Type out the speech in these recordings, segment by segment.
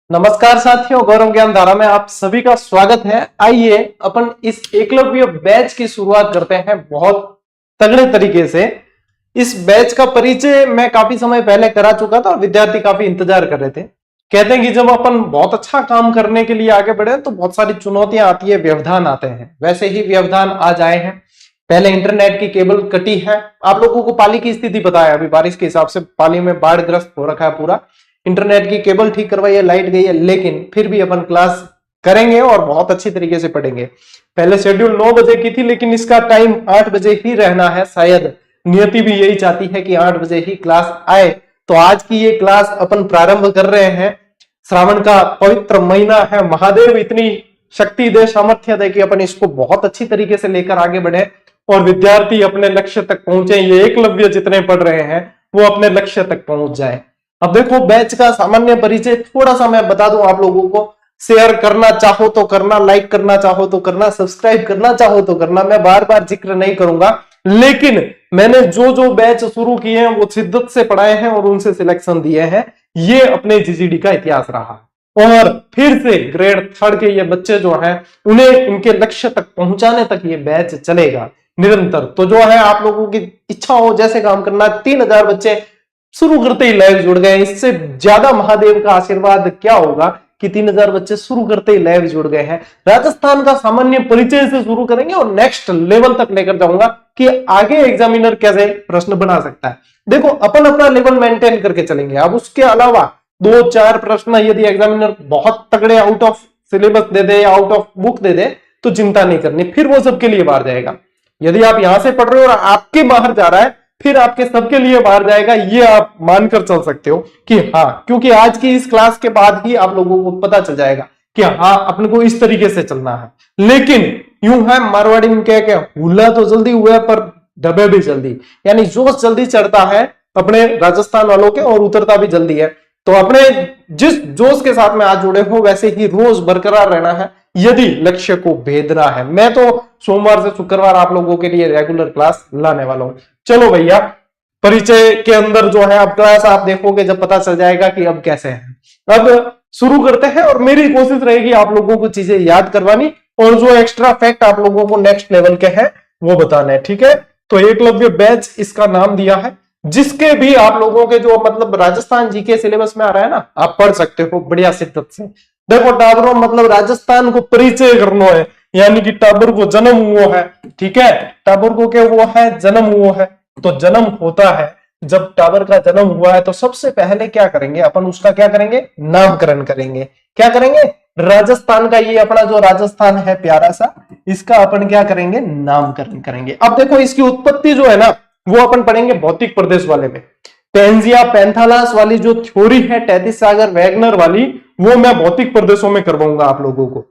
नमस्कार साथियों, गौरव ज्ञान धारा में आप सभी का स्वागत है। आइए अपन इस एकलव्य बैच की शुरुआत करते हैं बहुत तगड़े तरीके से। इस बैच का परिचय मैं काफी समय पहले करा चुका था और विद्यार्थी काफी इंतजार कर रहे थे। कहते हैं कि जब अपन बहुत अच्छा काम करने के लिए आगे बढ़े तो बहुत सारी चुनौतियां आती है, व्यवधान आते हैं। वैसे ही व्यवधान आज आए हैं। पहले इंटरनेट की केबल कटी है। आप लोगों को पाली की स्थिति पता है, अभी बारिश के हिसाब से पाली में बाढ़ ग्रस्त हो रखा है पूरा। इंटरनेट की केबल ठीक करवाई है, लाइट गई है, लेकिन फिर भी अपन क्लास करेंगे और बहुत अच्छी तरीके से पढ़ेंगे। पहले शेड्यूल 9 बजे की थी, लेकिन इसका टाइम 8 बजे ही रहना है। शायद नियति भी यही चाहती है कि 8 बजे ही क्लास आए। तो आज की ये क्लास अपन प्रारंभ कर रहे हैं। श्रावण का पवित्र महीना है। महादेव इतनी शक्ति दे, सामर्थ्य दे कि अपन इसको बहुत अच्छी तरीके से लेकर आगे बढ़े और विद्यार्थी अपने लक्ष्य तक पहुंचे। ये एकलव्य जितने पढ़ रहे हैं वो अपने लक्ष्य तक पहुंच जाए। अब देखो, बैच का सामान्य परिचय थोड़ा सा मैं बता दूं आप लोगों को। शेयर करना चाहो तो करना, लाइक करना चाहो तो करना, सब्सक्राइब करना चाहो तो करना। मैं बार बार जिक्र नहीं करूंगा, लेकिन मैंने जो जो बैच शुरू किए हैं वो शिद्दत से पढ़ाए हैं और उनसे सिलेक्शन दिए हैं। ये अपने जीजीडी का इतिहास रहा। और फिर से ग्रेड 3 के ये बच्चे जो हैं उन्हें इनके लक्ष्य तक पहुंचाने तक ये बैच चलेगा निरंतर। तो जो है आप लोगों की इच्छा हो जैसे काम करना। 3000 बच्चे शुरू करते ही लाइव जुड़ गए। इससे ज्यादा महादेव का आशीर्वाद क्या होगा कि 3000 बच्चे शुरू करते ही लाइव जुड़ गए हैं। राजस्थान का सामान्य परिचय से शुरू करेंगे और नेक्स्ट लेवल तक लेकर जाऊंगा कि आगे एग्जामिनर कैसे प्रश्न बना सकता है। देखो, अपन अपना लेवल मेंटेन करके चलेंगे। अब उसके अलावा 2-4 प्रश्न यदि एग्जामिनर बहुत तगड़े आउट ऑफ सिलेबस दे दे या आउट ऑफ बुक दे दे तो चिंता नहीं करनी, फिर वो सबके लिए बाहर जाएगा। यदि आप यहां से पढ़ रहे हो और आपके बाहर जा रहा है, फिर आपके सबके लिए बाहर जाएगा। ये आप मानकर चल सकते हो कि हाँ, क्योंकि आज की इस क्लास के बाद ही आप लोगों को पता चल जाएगा कि हाँ, अपने को इस तरीके से चलना है। लेकिन यूं है, मारवाड़ी में क्या क्या, हुला तो जल्दी हुआ पर डबे भी जल्दी, यानी जोश जल्दी चढ़ता है अपने राजस्थान वालों के और उतरता भी जल्दी है। तो अपने जिस जोश के साथ में आज जुड़े हो वैसे ही रोज बरकरार रहना है यदि लक्ष्य को भेदना है। मैं तो सोमवार से शुक्रवार आप लोगों के लिए रेगुलर क्लास लाने वाला हूं। चलो भैया, परिचय के अंदर जो है अब क्लास आप देखोगे जब पता चल जाएगा कि अब कैसे है। अब शुरू करते हैं और मेरी कोशिश रहेगी आप लोगों को चीजें याद करवानी और जो एक्स्ट्रा फैक्ट आप लोगों को नेक्स्ट लेवल के हैं वो बताना है। ठीक है, तो एकलव्य बैच इसका नाम दिया है। जिसके भी आप लोगों के जो मतलब राजस्थान जीके सिलेबस में आ रहा है ना, आप पढ़ सकते हो बढ़िया शिद्दत से। देखो, टाबरों मतलब राजस्थान को परिचय करना है, यानी कि टाबर को जन्म हुआ है। ठीक है, टाबर को क्या हुआ है, जन्म हुआ है। तो जन्म होता है, जब टावर का जन्म हुआ है तो सबसे पहले क्या करेंगे अपन, उसका क्या करेंगे, नामकरण करेंगे। क्या करेंगे, राजस्थान का ये अपना जो राजस्थान है प्यारा सा, इसका अपन क्या करेंगे, नामकरण करेंगे। अब देखो, इसकी उत्पत्ति जो है ना वो अपन पढ़ेंगे भौतिक प्रदेश वाले में। पेंजिया पैंथालस वाली जो थ्योरी है, टैतिस सागर वैगनर वाली, वो मैं भौतिक प्रदेशों में करवाऊंगा आप लोगों को।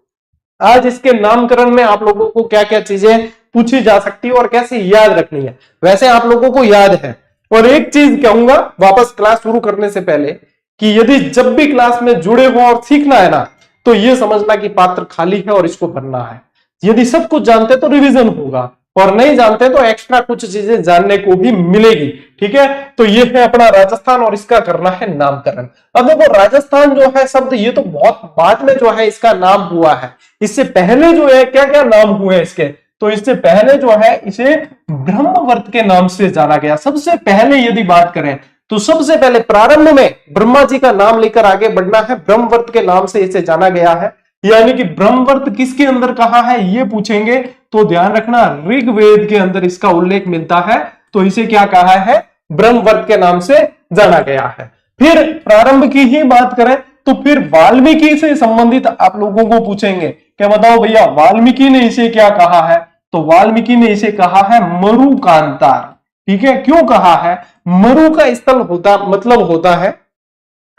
आज इसके नामकरण में आप लोगों को क्या क्या चीजें पूछी जा सकती है और कैसे याद रखनी है, वैसे आप लोगों को याद है। और एक चीज कहूंगा वापस क्लास शुरू करने से पहले कि यदि जब भी क्लास में जुड़े हो और सीखना है ना, तो ये समझना कि पात्र खाली है और इसको भरना है। यदि सब कुछ जानते तो रिवीजन होगा और नहीं जानते तो एक्स्ट्रा कुछ चीजें जानने को भी मिलेगी। ठीक है, तो ये है अपना राजस्थान और इसका करना है नामकरण। अब देखो, राजस्थान जो है शब्द ये तो बहुत बाद में जो है इसका नाम हुआ है। इससे पहले जो है क्या क्या नाम हुए इसके, तो इससे पहले जो है इसे ब्रह्मवर्त के नाम से जाना गया। सबसे पहले यदि बात करें तो सबसे पहले प्रारंभ में ब्रह्मा जी का नाम लेकर आगे बढ़ना है, ब्रह्मवर्त के नाम से इसे जाना गया है। यानी कि ब्रह्मवर्त किसके अंदर कहा है ये पूछेंगे तो ध्यान रखना, ऋग्वेद के अंदर इसका उल्लेख मिलता है। तो इसे क्या कहा है, ब्रह्मवर्त के नाम से जाना गया है। फिर प्रारंभ की ही बात करें तो फिर वाल्मीकि से संबंधित आप लोगों को पूछेंगे, क्या बताओ भैया वाल्मीकि ने इसे क्या कहा है, तो वाल्मीकि ने इसे कहा है मरुकांतार। ठीक है, क्यों कहा है, मरु का स्थल होता मतलब होता है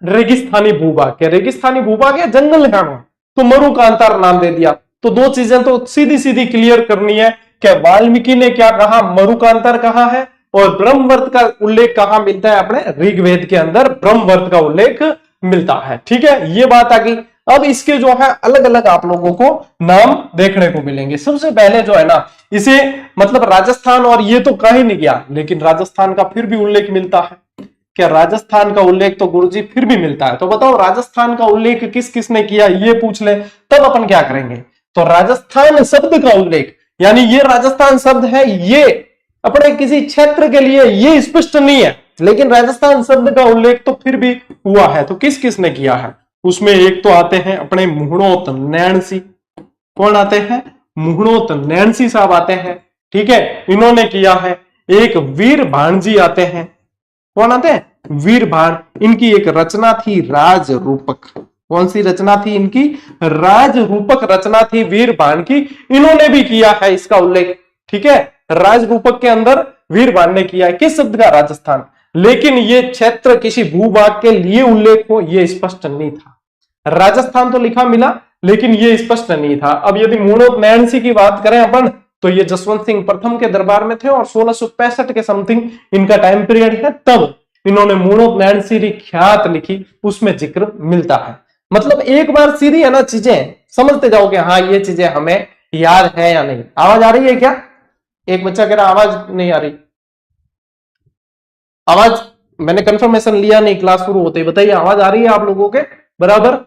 रेगिस्तानी भूभाग के, रेगिस्तानी भूभाग या जंगल है, तो मरुकांतार नाम दे दिया। तो दो चीजें तो सीधी सीधी क्लियर करनी है, क्या वाल्मीकि ने क्या कहा, मरुकांतार कहा है, और ब्रह्मवर्त का उल्लेख कहां मिलता है, अपने ऋग्वेद के अंदर ब्रह्मवर्त का उल्लेख मिलता है। ठीक है, ये बात आ गई। अब इसके जो है अलग अलग आप लोगों को नाम देखने को मिलेंगे। सबसे पहले जो है ना, इसे मतलब राजस्थान, और ये तो कहीं नहीं गया लेकिन राजस्थान का फिर भी उल्लेख मिलता है। कि राजस्थान का उल्लेख तो गुरुजी फिर भी मिलता है, तो बताओ राजस्थान का उल्लेख किस किसने किया, ये पूछ ले, तब अपन क्या करेंगे। तो राजस्थान शब्द का उल्लेख, यानी ये राजस्थान शब्द है, ये अपने किसी क्षेत्र के लिए ये स्पष्ट नहीं है, लेकिन राजस्थान शब्द का उल्लेख तो फिर भी हुआ है। तो किस किसने किया है, उसमें एक तो आते हैं अपने मुहणोत नैणसी। कौन आते हैं, मुहणोत नैणसी साहब आते हैं, ठीक है, इन्होंने किया है। एक वीर भाणजी आते हैं, कौन आते हैं, वीर भाण, इनकी एक रचना थी राज रूपक। कौन सी रचना थी इनकी, राज रूपक रचना थी वीर भाण की, इन्होंने भी किया है इसका उल्लेख, ठीक है। राज रूपक के अंदर वीर भाण ने किया है, किस शब्द का, राजस्थान, लेकिन ये क्षेत्र किसी भूभाग के लिए उल्लेख हो ये स्पष्ट नहीं था। राजस्थान तो लिखा मिला लेकिन ये स्पष्ट नहीं था। अब यदि मुहणोत नैणसी की बात करें अपन, तो ये जसवंत सिंह प्रथम के दरबार में थे और 1665 के समथिंग इनका टाइम पीरियड है, तब इन्होंने मुहणोत नैणसी ख्यात लिखी, उसमें जिक्र मिलता है। मतलब एक बार सीधी है ना चीजें समझते जाओ कि हाँ ये चीजें हमें याद है या नहीं। आवाज आ रही है क्या, एक बच्चा कह रहा आवाज नहीं आ रही, आवाज मैंने कंफर्मेशन लिया नहीं क्लास शुरू होते, बताइए आवाज आ रही है आप लोगों के, बराबर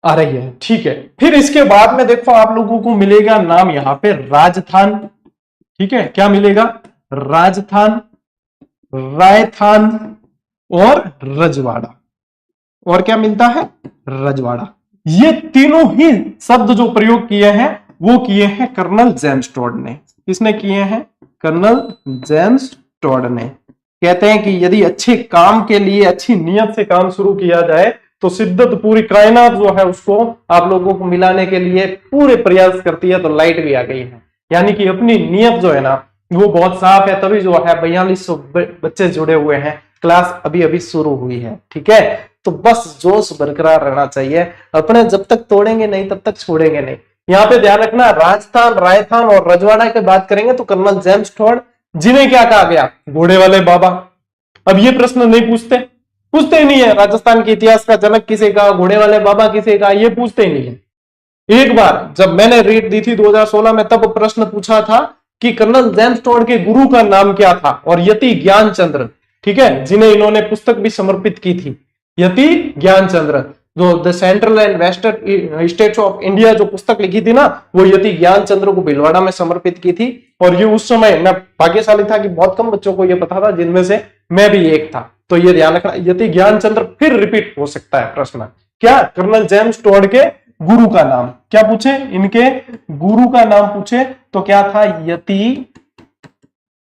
आ रही है, ठीक है। फिर इसके बाद में देखो आप लोगों को मिलेगा नाम यहां पे राजस्थान, ठीक है, क्या मिलेगा, राजस्थान, रायथान और रजवाड़ा, और क्या मिलता है, रजवाड़ा। ये तीनों ही शब्द जो प्रयोग किए हैं वो किए हैं कर्नल जेम्स टॉड ने। किसने किए हैं, कर्नल जेम्स टॉड ने। कहते हैं कि यदि अच्छे काम के लिए अच्छी नियत से काम शुरू किया जाए तो शिद्दत पूरी कायनात जो है उसको आप लोगों को मिलाने के लिए पूरे प्रयास करती है, तो लाइट भी आ गई है। यानी कि अपनी नियत जो है ना वो बहुत साफ है, तभी जो है 4200 बच्चे जुड़े हुए हैं, क्लास अभी अभी शुरू हुई है, ठीक है। तो बस जोश बरकरार रहना चाहिए, अपने जब तक तोड़ेंगे नहीं तब तक छोड़ेंगे नहीं। यहाँ पे ध्यान रखना, राजस्थान, रायथान और रजवाड़ा की बात करेंगे तो कर्नल जेम्स टॉड, जिन्हें क्या कहा गया, घोड़े वाले बाबा। अब ये प्रश्न नहीं पूछते ही नहीं है, राजस्थान के इतिहास का जनक किसे कहा, घोड़े वाले बाबा किसे कहा, ये पूछते ही नहीं है। एक बार जब मैंने रीट दी थी 2016 में, तब प्रश्न पूछा था कि कर्नल जेम्स टॉड के गुरु का नाम क्या था, और यति ज्ञानचंद्र, ठीक है, जिन्हें इन्होंने पुस्तक भी समर्पित की थी, यति ज्ञानचंद्र, जो the central and western states of India जो पुस्तक लिखी थी ना, वो यति ज्ञानचंद्र को भीलवाड़ा में समर्पित की थी। और ये उस समय मैं भाग्यशाली था कि बहुत कम बच्चों को ये पता था, जिनमें से मैं भी एक था। तो ये ध्यान रखना, यति ज्ञानचंद्र फिर रिपीट हो सकता है प्रश्न, क्या, कर्नल जेम्स टॉड के गुरु का नाम, क्या पूछे, इनके गुरु का नाम पूछे तो क्या था, यति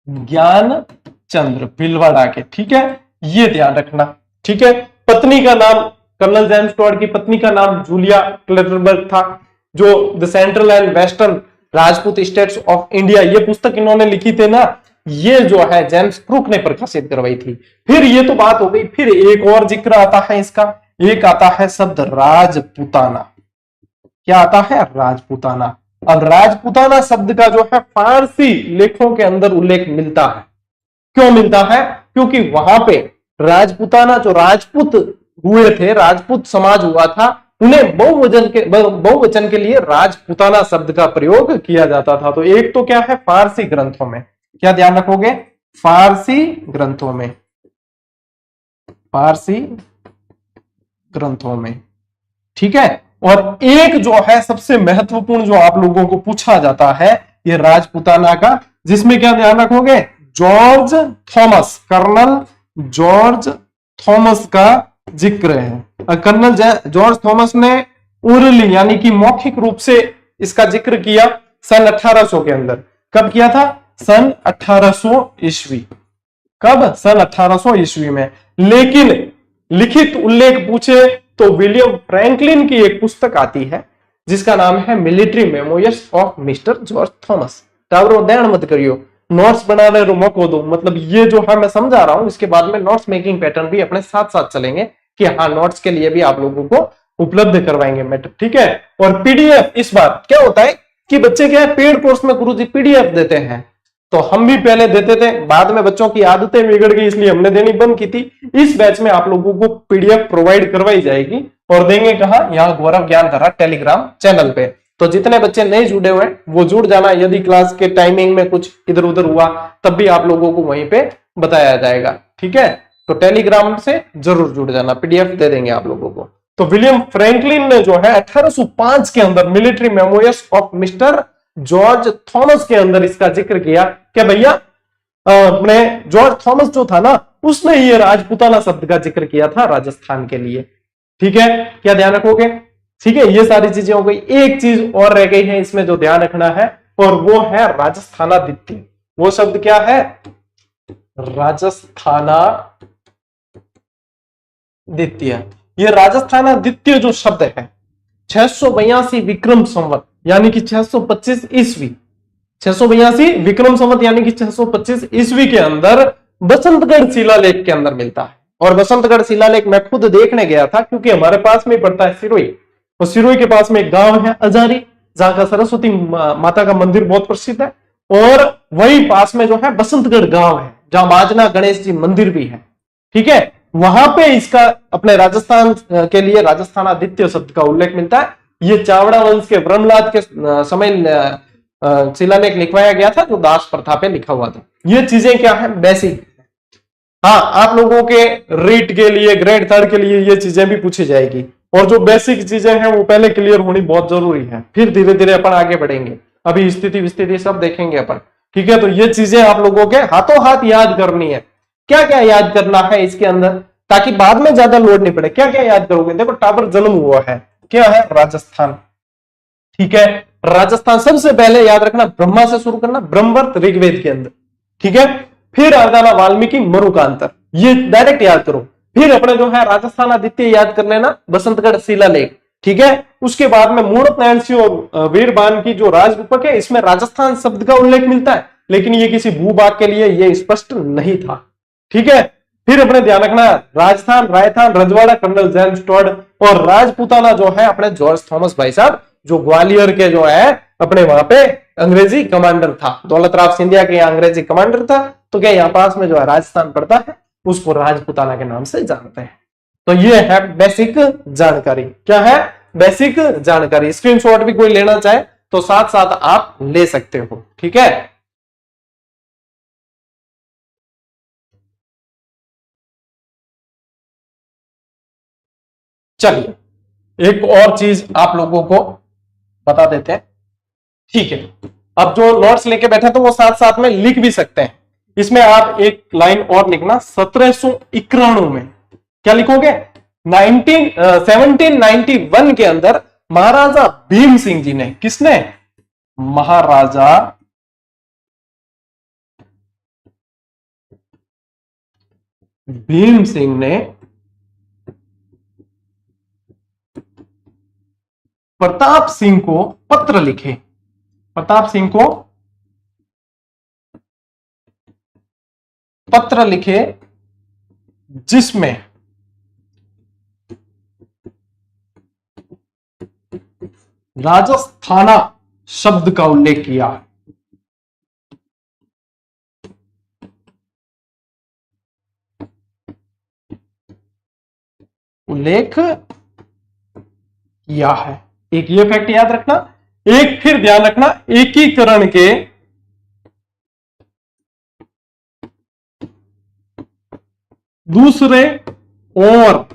ज्ञानचंद्र भीलवाड़ा के, ठीक है, ये ध्यान रखना, ठीक है। पत्नी का नाम, कर्नल जेम्स टॉड की पत्नी का नाम जूलिया क्लेटरबर्ग था, जो the central and western Rajput states of India ये पुस्तक इन्होंने लिखी थी ना, ये जो है जेम्स क्रूक ने प्रकाशित करवाई थी। फिर ये तो बात हो गई, फिर एक और जिक्र आता है इसका, एक आता है शब्द राजपूताना। क्या आता है, राजपूताना। अब राजपूताना शब्द का जो है फारसी लेखों के अंदर उल्लेख मिलता है। क्यों मिलता है, क्योंकि वहां पे राजपूताना जो राजपूत हुए थे, राजपूत समाज हुआ था, उन्हें बहुवचन के लिए राजपूताना शब्द का प्रयोग किया जाता था। तो एक तो क्या है, फारसी ग्रंथों में, क्या ध्यान रखोगे, फारसी ग्रंथों में, फारसी ग्रंथों में, ठीक है। और एक जो है सबसे महत्वपूर्ण जो आप लोगों को पूछा जाता है ये राजपूताना का, जिसमें क्या ध्यान रखोगे, George Thomas, colonel George Thomas का जिक्र है। कर्नल जॉर्ज थॉमस ने ओरली यानी कि मौखिक रूप से इसका जिक्र किया सन 1800 के अंदर। कब किया था, सन 1800 ईस्वी, कब, सन 1800 ईस्वी में। लेकिन लिखित उल्लेख पूछे तो विलियम फ्रैंकलिन की एक पुस्तक आती है जिसका नाम है military memoirs of mister George Thomas. टावरों ध्यान मत करियो, नोट्स बनाने रो मौको दो, मतलब ये जो है मैं समझा रहा हूं, इसके बाद में नोट्स मेकिंग पैटर्न भी अपने साथ साथ चलेंगे कि हाँ नोट्स के लिए भी आप लोगों को उपलब्ध करवाएंगे मैटर, ठीक है। और पीडीएफ, इस बार क्या होता है कि बच्चे क्या है, पेड कोर्स में गुरुजी पीडीएफ देते हैं, तो हम भी पहले देते थे, बाद में बच्चों की आदतें बिगड़ गई इसलिए हमने देनी बंद की थी। इस बैच में आप लोगों को पीडीएफ प्रोवाइड करवाई जाएगी, और देंगे कहां, यहाँ गौरव ज्ञानधारा टेलीग्राम चैनल पे। तो जितने बच्चे नहीं जुड़े हुए वो जुड़ जाना, यदि क्लास के टाइमिंग में कुछ इधर उधर हुआ तब भी आप लोगों को वहीं पे बताया जाएगा, ठीक है, तो टेलीग्राम से जरूर जुड़ जाना, पीडीएफ दे देंगे आप लोगों को। तो विलियम फ्रैंकलिन ने जो है 1805 के अंदर military memoirs of mister George Thomas के अंदर इसका जिक्र किया कि भैया अपने जॉर्ज थॉमस जो था ना, उसने ये राजपूताना शब्द का जिक्र किया था राजस्थान के लिए। ठीक है, क्या ध्यान रखोगे? ठीक है, ये सारी चीजें हो गई। एक चीज और रह गई है इसमें जो ध्यान रखना है, और वो है राजस्थानादित्य। वो शब्द क्या है? राजस्थानादित्य। ये राजस्थानादित्य जो शब्द है 682 विक्रम संवत यानी कि 625 ईस्वी, 682 विक्रम संवत यानी कि 625 ईस्वी के अंदर बसंतगढ़ शिलालेख के अंदर मिलता है। और बसंतगढ़ शिलालेख मैं खुद देखने गया था, क्योंकि हमारे पास में पड़ता है सिरोही, और सिरोही के पास में एक गांव है अजारी, जहां का सरस्वती माता का मंदिर बहुत प्रसिद्ध है, और वही पास में जो है बसंतगढ़ गांव है, जहां माजना गणेश जी मंदिर भी है। ठीक है, वहां पे इसका अपने राजस्थान के लिए राजस्थानादित्य शब्द का उल्लेख मिलता है। ये चावड़ा वंश के ब्रह्मलाद के समय शिलालेख लिखवाया गया था, जो दास प्रथा पे लिखा हुआ था। ये चीजें क्या है? बेसिक। हाँ, आप लोगों के रीट के लिए, ग्रेड 3 के लिए ये चीजें भी पूछी जाएगी, और जो बेसिक चीजें हैं वो पहले क्लियर होनी बहुत जरूरी है, फिर धीरे धीरे अपन आगे बढ़ेंगे। अभी स्थिति विस्थिति सब देखेंगे अपन। ठीक है, तो ये चीजें आप लोगों के हाथों हाथ याद करनी है। क्या क्या याद करना है इसके अंदर, ताकि बाद में ज्यादा लोड नहीं पड़े? क्या क्या याद करोगे? देखो, टावर जन्म हुआ है, क्या है? राजस्थान। ठीक है, राजस्थान सबसे पहले याद रखना, ब्रह्मा से शुरू करना, ब्रह्मवर्त ऋग्वेद के अंदर। ठीक है, फिर आ जाना वाल्मीकि मरुकांतर, ये डायरेक्ट याद करो। फिर अपने जो है राजस्थानादित्य याद कर लेना, बसंतगढ़ शिलालेख। ठीक है, उसके बाद में मूणत नारायण सिंह और वीरबान की जो राजरूपक है, इसमें राजस्थान शब्द का उल्लेख मिलता है, लेकिन ये किसी भूभाग के लिए ये स्पष्ट नहीं था। ठीक है, फिर अपने ध्यान रखना, राजस्थान, रायथान, रजवाड़ा, कर्नल जेम्स टॉड, और राजपूताना जो है अपने जॉर्ज थॉमस भाई साहब, जो ग्वालियर के जो है अपने वहां पे अंग्रेजी कमांडर था, दौलतराव सिंधिया के यहाँ अंग्रेजी कमांडर था। तो क्या यहाँ पास में जो है राजस्थान पड़ता है, उसको राजपूताना के नाम से जानते हैं। तो ये है बेसिक जानकारी। क्या है? बेसिक जानकारी। स्क्रीनशॉट भी कोई लेना चाहे तो साथ साथ आप ले सकते हो। ठीक है, चलिए एक और चीज आप लोगों को बता देते हैं। ठीक है, अब जो नोट्स लेके बैठे तो वो साथ साथ में लिख भी सकते हैं। इसमें आप एक लाइन और लिखना, 1791 में क्या लिखोगे? 1791 के अंदर महाराजा भीम सिंह जी ने, किसने? महाराजा भीम सिंह ने प्रताप सिंह को पत्र लिखे। प्रताप सिंह को पत्र लिखे, जिसमें राजस्थाना शब्द का उल्लेख किया। उल्लेख किया है। एक ये फैक्ट याद रखना। एक फिर ध्यान रखना, एकीकरण के दूसरे और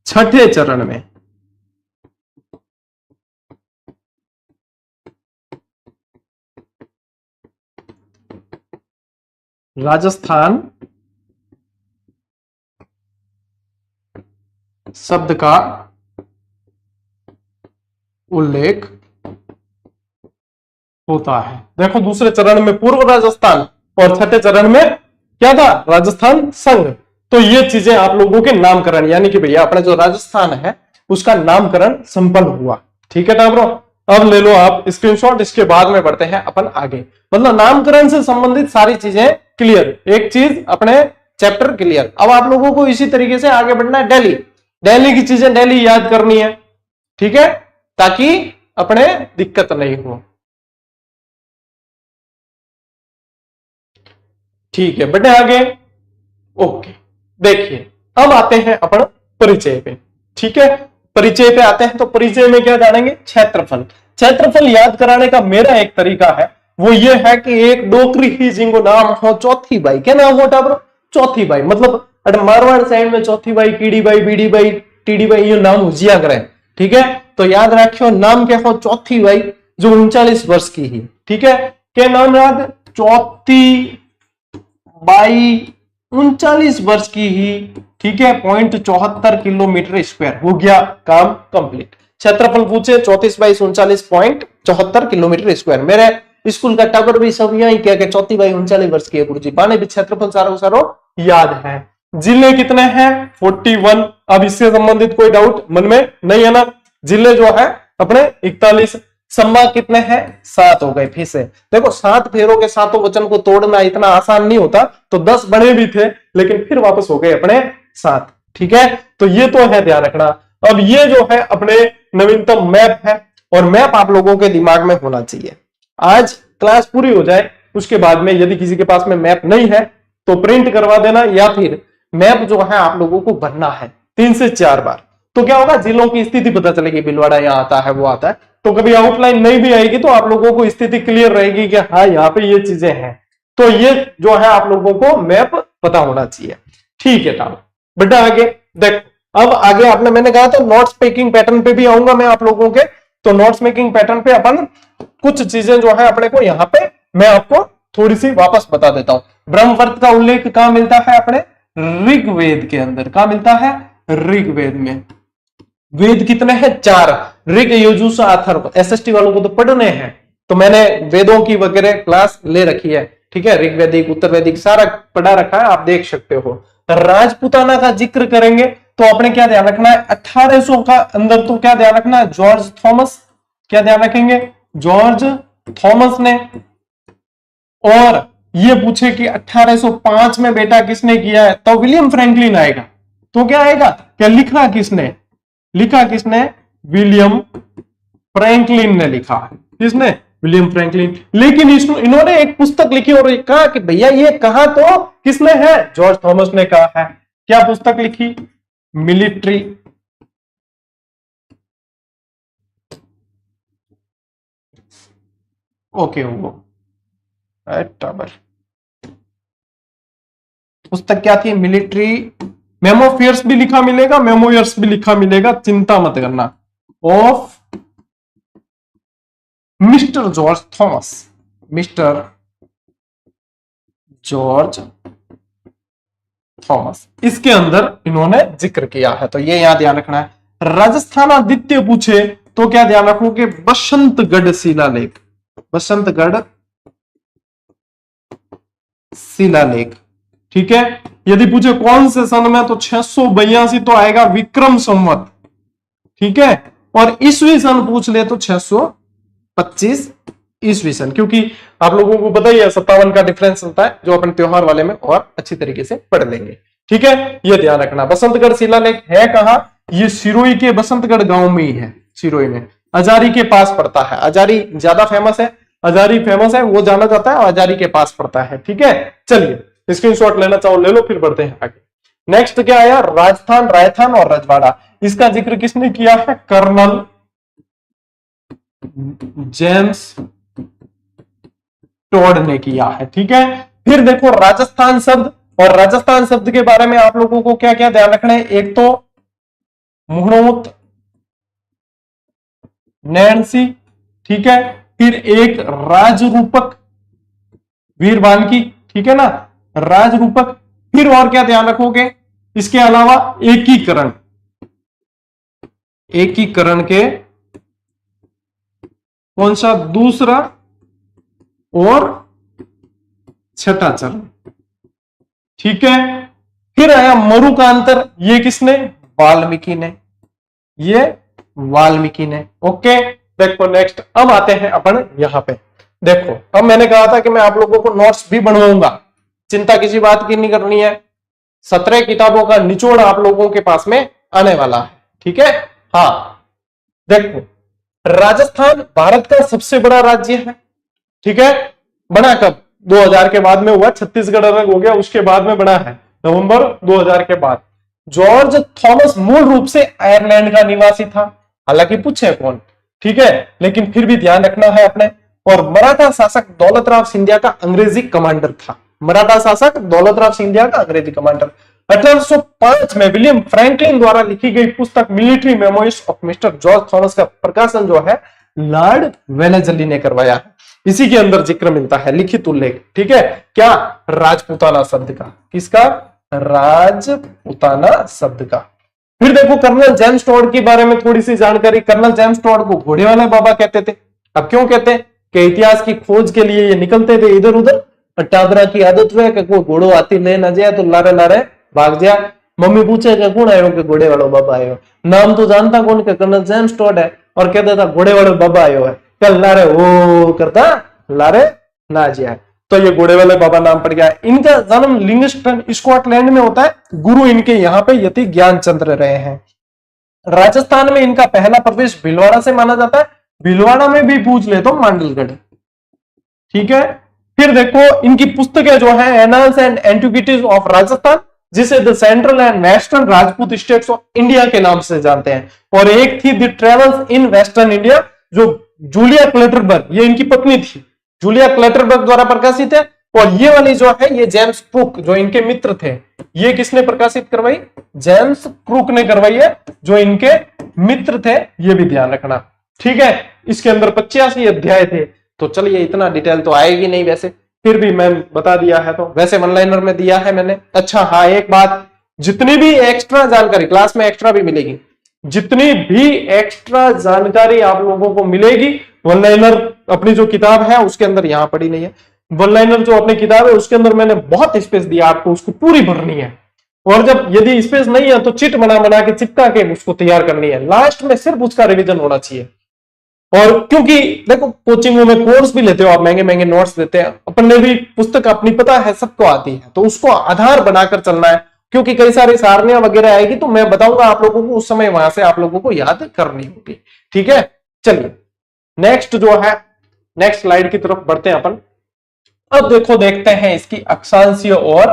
छठे चरण में राजस्थान शब्द का उल्लेख होता है। देखो, दूसरे चरण में पूर्व राजस्थान और छठे चरण में क्या था? राजस्थान संघ। तो ये चीजें आप लोगों के नामकरण, यानी कि भैया अपना जो राजस्थान है उसका नामकरण संपन्न हुआ। ठीक है टाबरो, अब ले लो आप स्क्रीनशॉट। इसके बाद में बढ़ते हैं अपन आगे। मतलब नामकरण से संबंधित सारी चीजें क्लियर, एक चीज अपने चैप्टर क्लियर। अब आप लोगों को इसी तरीके से आगे बढ़ना है। दिल्ली, दिल्ली की चीजें दिल्ली याद करनी है। ठीक है, ताकि अपने दिक्कत नहीं हो। ठीक है, बढ़े आगे। ओके, देखिए अब आते हैं अपन परिचय पे। ठीक है, परिचय पे आते हैं। तो परिचय में क्या जानेंगे? क्षेत्रफल। क्षेत्रफल याद कराने का मेरा एक तरीका है, वो ये है कि एक डोकरी ही जिंको नाम हो चौथी बाई, क्या नाम हो टाबर? चौथी बाई। मतलब अरे मारवाड़ साइड में चौथी बाई, कीड़ी by, bidi by, TD by, ये नाम हुजिया करे। ठीक है, तो याद रखियो नाम क्या हो? चौथी बाई, जो 39 वर्ष की ही। ठीक है, क्या नाम याद? चौथी बाई 39 वर्ष की ही। ठीक है, 0.74 किलोमीटर स्क्वायर। हो गया काम कंप्लीट। क्षेत्रफल पूछे 34 बाई 39.74 किलोमीटर स्क्वायर। मेरे स्कूल का टावर भी सब यही क्या कि 34 बाई 39 वर्ष की है गुरुजी। पाने भी क्षेत्रफल सारो सारो याद है। जिले कितने हैं? 41। अब इससे संबंधित कोई डाउट मन में नहीं है ना? जिले जो है अपने 41। सम्मा कितने हैं? 7 हो गए। फिर से देखो 7 फेरों के सातों वचन को तोड़ना इतना आसान नहीं होता, तो 10 बने भी थे लेकिन फिर वापस हो गए अपने 7। ठीक है, तो ये तो है, ध्यान रखना। अब ये जो है अपने नवीनतम मैप है, और मैप आप लोगों के दिमाग में होना चाहिए। आज क्लास पूरी हो जाए उसके बाद में यदि किसी के पास में मैप नहीं है तो प्रिंट करवा देना, या फिर मैप जो है आप लोगों को भरना है 3 से 4 बार। तो क्या होगा? जिलों की स्थिति पता चलेगी, भीलवाड़ा यहाँ आता है, वो आता है। तो कभी आउटलाइन नहीं भी आएगी तो आप लोगों को स्थिति क्लियर रहेगी कि हाँ यहाँ पे ये चीजें हैं। तो ये जो है आप लोगों को मैप पता होना चाहिए। ठीक है टावर बेटा, आगे देख। अब आगे आपने, मैंने कहा था नोट्स मेकिंग पैटर्न पे भी आऊंगा मैं आप लोगों के। तो नोट्स मेकिंग पैटर्न पे अपन कुछ चीजें जो है अपने को यहाँ पे मैं आपको थोड़ी सी वापस बता देता हूं। ब्रह्मवर्त का उल्लेख कहां मिलता है? अपने ऋग्वेद के अंदर। कहां मिलता है? ऋग्वेद में। वेद कितने हैं? 4। ऋग, यजुः, अथर्व। एसएसटी वालों को तो पढ़ने हैं, तो मैंने वेदों की वगैरह क्लास ले रखी है। ठीक है, ऋग्वेदिक, उत्तर वैदिक सारा पढ़ा रखा है, आप देख सकते हो। राजपुताना का जिक्र करेंगे तो अपने क्या ध्यान रखना है? 1800 का अंदर तो क्या ध्यान रखना है? George Thomas. क्या ध्यान रखेंगे? जॉर्ज थॉमस ने। और ये पूछे कि 1805 में बेटा किसने किया है, तो विलियम फ्रैंकलिन आएगा। तो क्या आएगा? क्या लिखा किसने? लिखा किसने? विलियम फ्रैंकलिन ने लिखा है। किसने? William Franklin. लेकिन इन्होंने एक पुस्तक लिखी और कहा कि भैया ये कहा तो किसने है? जॉर्ज थॉमस ने कहा है। क्या पुस्तक लिखी? मिलिट्री ओके वो पुस्तक क्या थी? मिलिट्री मेमोफियर्स भी लिखा मिलेगा, मेमोयर्स भी लिखा मिलेगा, चिंता मत करना। Of mister George Thomas. Mister George Thomas, इसके अंदर इन्होंने जिक्र किया है, तो ये यहां ध्यान रखना है। राजस्थान आदित्य पूछे तो क्या ध्यान रखोगे? बसंतगढ़ शिलालेख। बसंतगढ़ शिलालेख। ठीक है, यदि पूछे कौन से सन में, तो 682 तो आएगा विक्रम संवत। ठीक है, और ईस्वी सन पूछ ले तो 625 ईस्वी सन, क्योंकि आप लोगों को पता ही है 57 का डिफरेंस होता है, जो अपन त्योहार वाले में और अच्छी तरीके से पढ़ लेंगे। ठीक है, ये ध्यान रखना। बसंतगढ़ शिलालेख है कहां? ये सिरोही के बसंतगढ़ गांव में ही है। सिरोही में, अजारी के पास पड़ता है। अजारी ज्यादा फेमस है, अजारी फेमस है, वो जाना जाता है, अजारी के पास पड़ता है। ठीक है, चलिए स्क्रीनशॉट लेना चाहो ले लो, फिर बढ़ते हैं आगे। नेक्स्ट क्या आया? राजस्थान, रायथान और रजवाड़ा। इसका जिक्र किसने किया है? कर्नल जेम्स टॉड ने किया है। ठीक है, फिर देखो राजस्थान शब्द, और राजस्थान शब्द के बारे में आप लोगों को क्या क्या ध्यान रखना है? एक तो मुहूर्त, नैन्सी। ठीक है, फिर एक राजरूपक, वीरवान की। ठीक है ना, राजरूपक। फिर और क्या ध्यान रखोगे? इसके अलावा एकीकरण, एकीकरण के कौन सा? दूसरा और छठा चरण। ठीक है, फिर आया मरु का अंतर। ये किसने? वाल्मीकि ने। ये वाल्मीकि ने। ओके, देखो नेक्स्ट अब आते हैं अपन यहां पे। देखो अब मैंने कहा था कि मैं आप लोगों को नोट्स भी बनवाऊंगा, चिंता किसी बात की नहीं करनी है। 17 किताबों का निचोड़ आप लोगों के पास में आने वाला है। ठीक है, हाँ देखो राजस्थान भारत का सबसे बड़ा राज्य है। ठीक है, बना कब? 2000 के बाद में हुआ। छत्तीसगढ़ अलग हो गया, उसके बाद में बना है नवंबर 2000 के बाद। जॉर्ज थॉमस मूल रूप से आयरलैंड का निवासी था, हालांकि पूछे कौन। ठीक है, लेकिन फिर भी ध्यान रखना है अपने, और मराठा शासक दौलतराव सिंधिया का अंग्रेजी कमांडर था। मराठा शासक दौलतराव सिंधिया का अंग्रेजी कमांडर। 1805 में विलियम फ्रैंकलिन द्वारा लिखी गई पुस्तक military memoirs of mister George Thomas का प्रकाशन जो है लॉर्ड वेलेस्ली ने करवाया है। इसी के अंदर जिक्र मिलता है, लिखित उल्लेख, ठीक है, क्या, राजपूताना शब्द का। किसका? राजपूताना शब्द का। फिर देखो कर्नल जेम्स टॉड के बारे में थोड़ी सी जानकारी। कर्नल जेम्स टॉड को घोड़े वाले बाबा कहते थे। अब क्यों कहते हैं? कि इतिहास की खोज के लिए ये निकलते थे इधर उधर। टाबरा की आदत हुआ कि कोई घोड़ो हाथी ले ना जाए तो लारे लारे भाग जाए। मम्मी पूछे कि कौन आयो? के घोड़े वालों बाबा आयो। नाम तो जानता कौन? के कर्नल जेम्स टॉड है, और कहता था घोड़े वाले बाबा आयो है। कल लारे ओ करता लारे ना जाए, तो ये घोड़े वाले बाबा नाम पड़ गया। इनका जन्म लिंगस्टन स्कॉटलैंड में होता है। गुरु इनके यहाँ पे यति ज्ञानचंद्र रहे हैं। राजस्थान में इनका पहला प्रवेश भीलवाड़ा से माना जाता है। भीलवाड़ा में भी पूछ ले तो मांडलगढ़, ठीक है। फिर देखो इनकी पुस्तकें जो है annals and antiquities of Rajasthan, जिसे the central and western Rajput states of India के नाम से जानते हैं। और एक थी the travels in western India, जो जूलिया क्लेटरबर्ग, ये इनकी पत्नी थी, जूलिया क्लेटरबर्ग द्वारा प्रकाशित है। और ये वाली जो है ये जेम्स क्रूक, जो इनके मित्र थे, ये किसने प्रकाशित करवाई? जेम्स क्रूक ने करवाई है, जो इनके मित्र थे, ये भी ध्यान रखना, ठीक है। इसके अंदर 85 अध्याय थे। तो चलिए इतना डिटेल तो आएगी नहीं वैसे, फिर भी मैं बता दिया है, तो वैसे वन लाइनर में दिया है मैंने। अच्छा हाँ, एक बात, जितनी भी एक्स्ट्रा जानकारी क्लास में एक्स्ट्रा भी मिलेगी, जितनी भी एक्स्ट्रा जानकारी आप लोगों को मिलेगी, वन लाइनर अपनी जो किताब है उसके अंदर यहां पड़ी नहीं है। वन लाइनर जो अपनी किताब है उसके अंदर मैंने बहुत स्पेस दिया आपको, उसको पूरी भरनी है। और जब यदि स्पेस नहीं है तो चिट बना बना के चिपका के उसको तैयार करनी है। लास्ट में सिर्फ उसका रिवीजन होना चाहिए। और क्योंकि देखो कोचिंगों में कोर्स भी लेते हो आप, महंगे महंगे नोट्स देते हैं, अपन ने भी पुस्तक अपनी पता है सबको आती है, तो उसको आधार बनाकर चलना है। क्योंकि कई सारी सारणियां वगैरह आएगी तो मैं बताऊंगा आप लोगों को, उस समय वहां से आप लोगों को याद करनी होगी, ठीक है। चलिए नेक्स्ट जो है, नेक्स्ट स्लाइड की तरफ बढ़ते हैं अपन। अब देखो देखते हैं इसकी अक्षांशीय और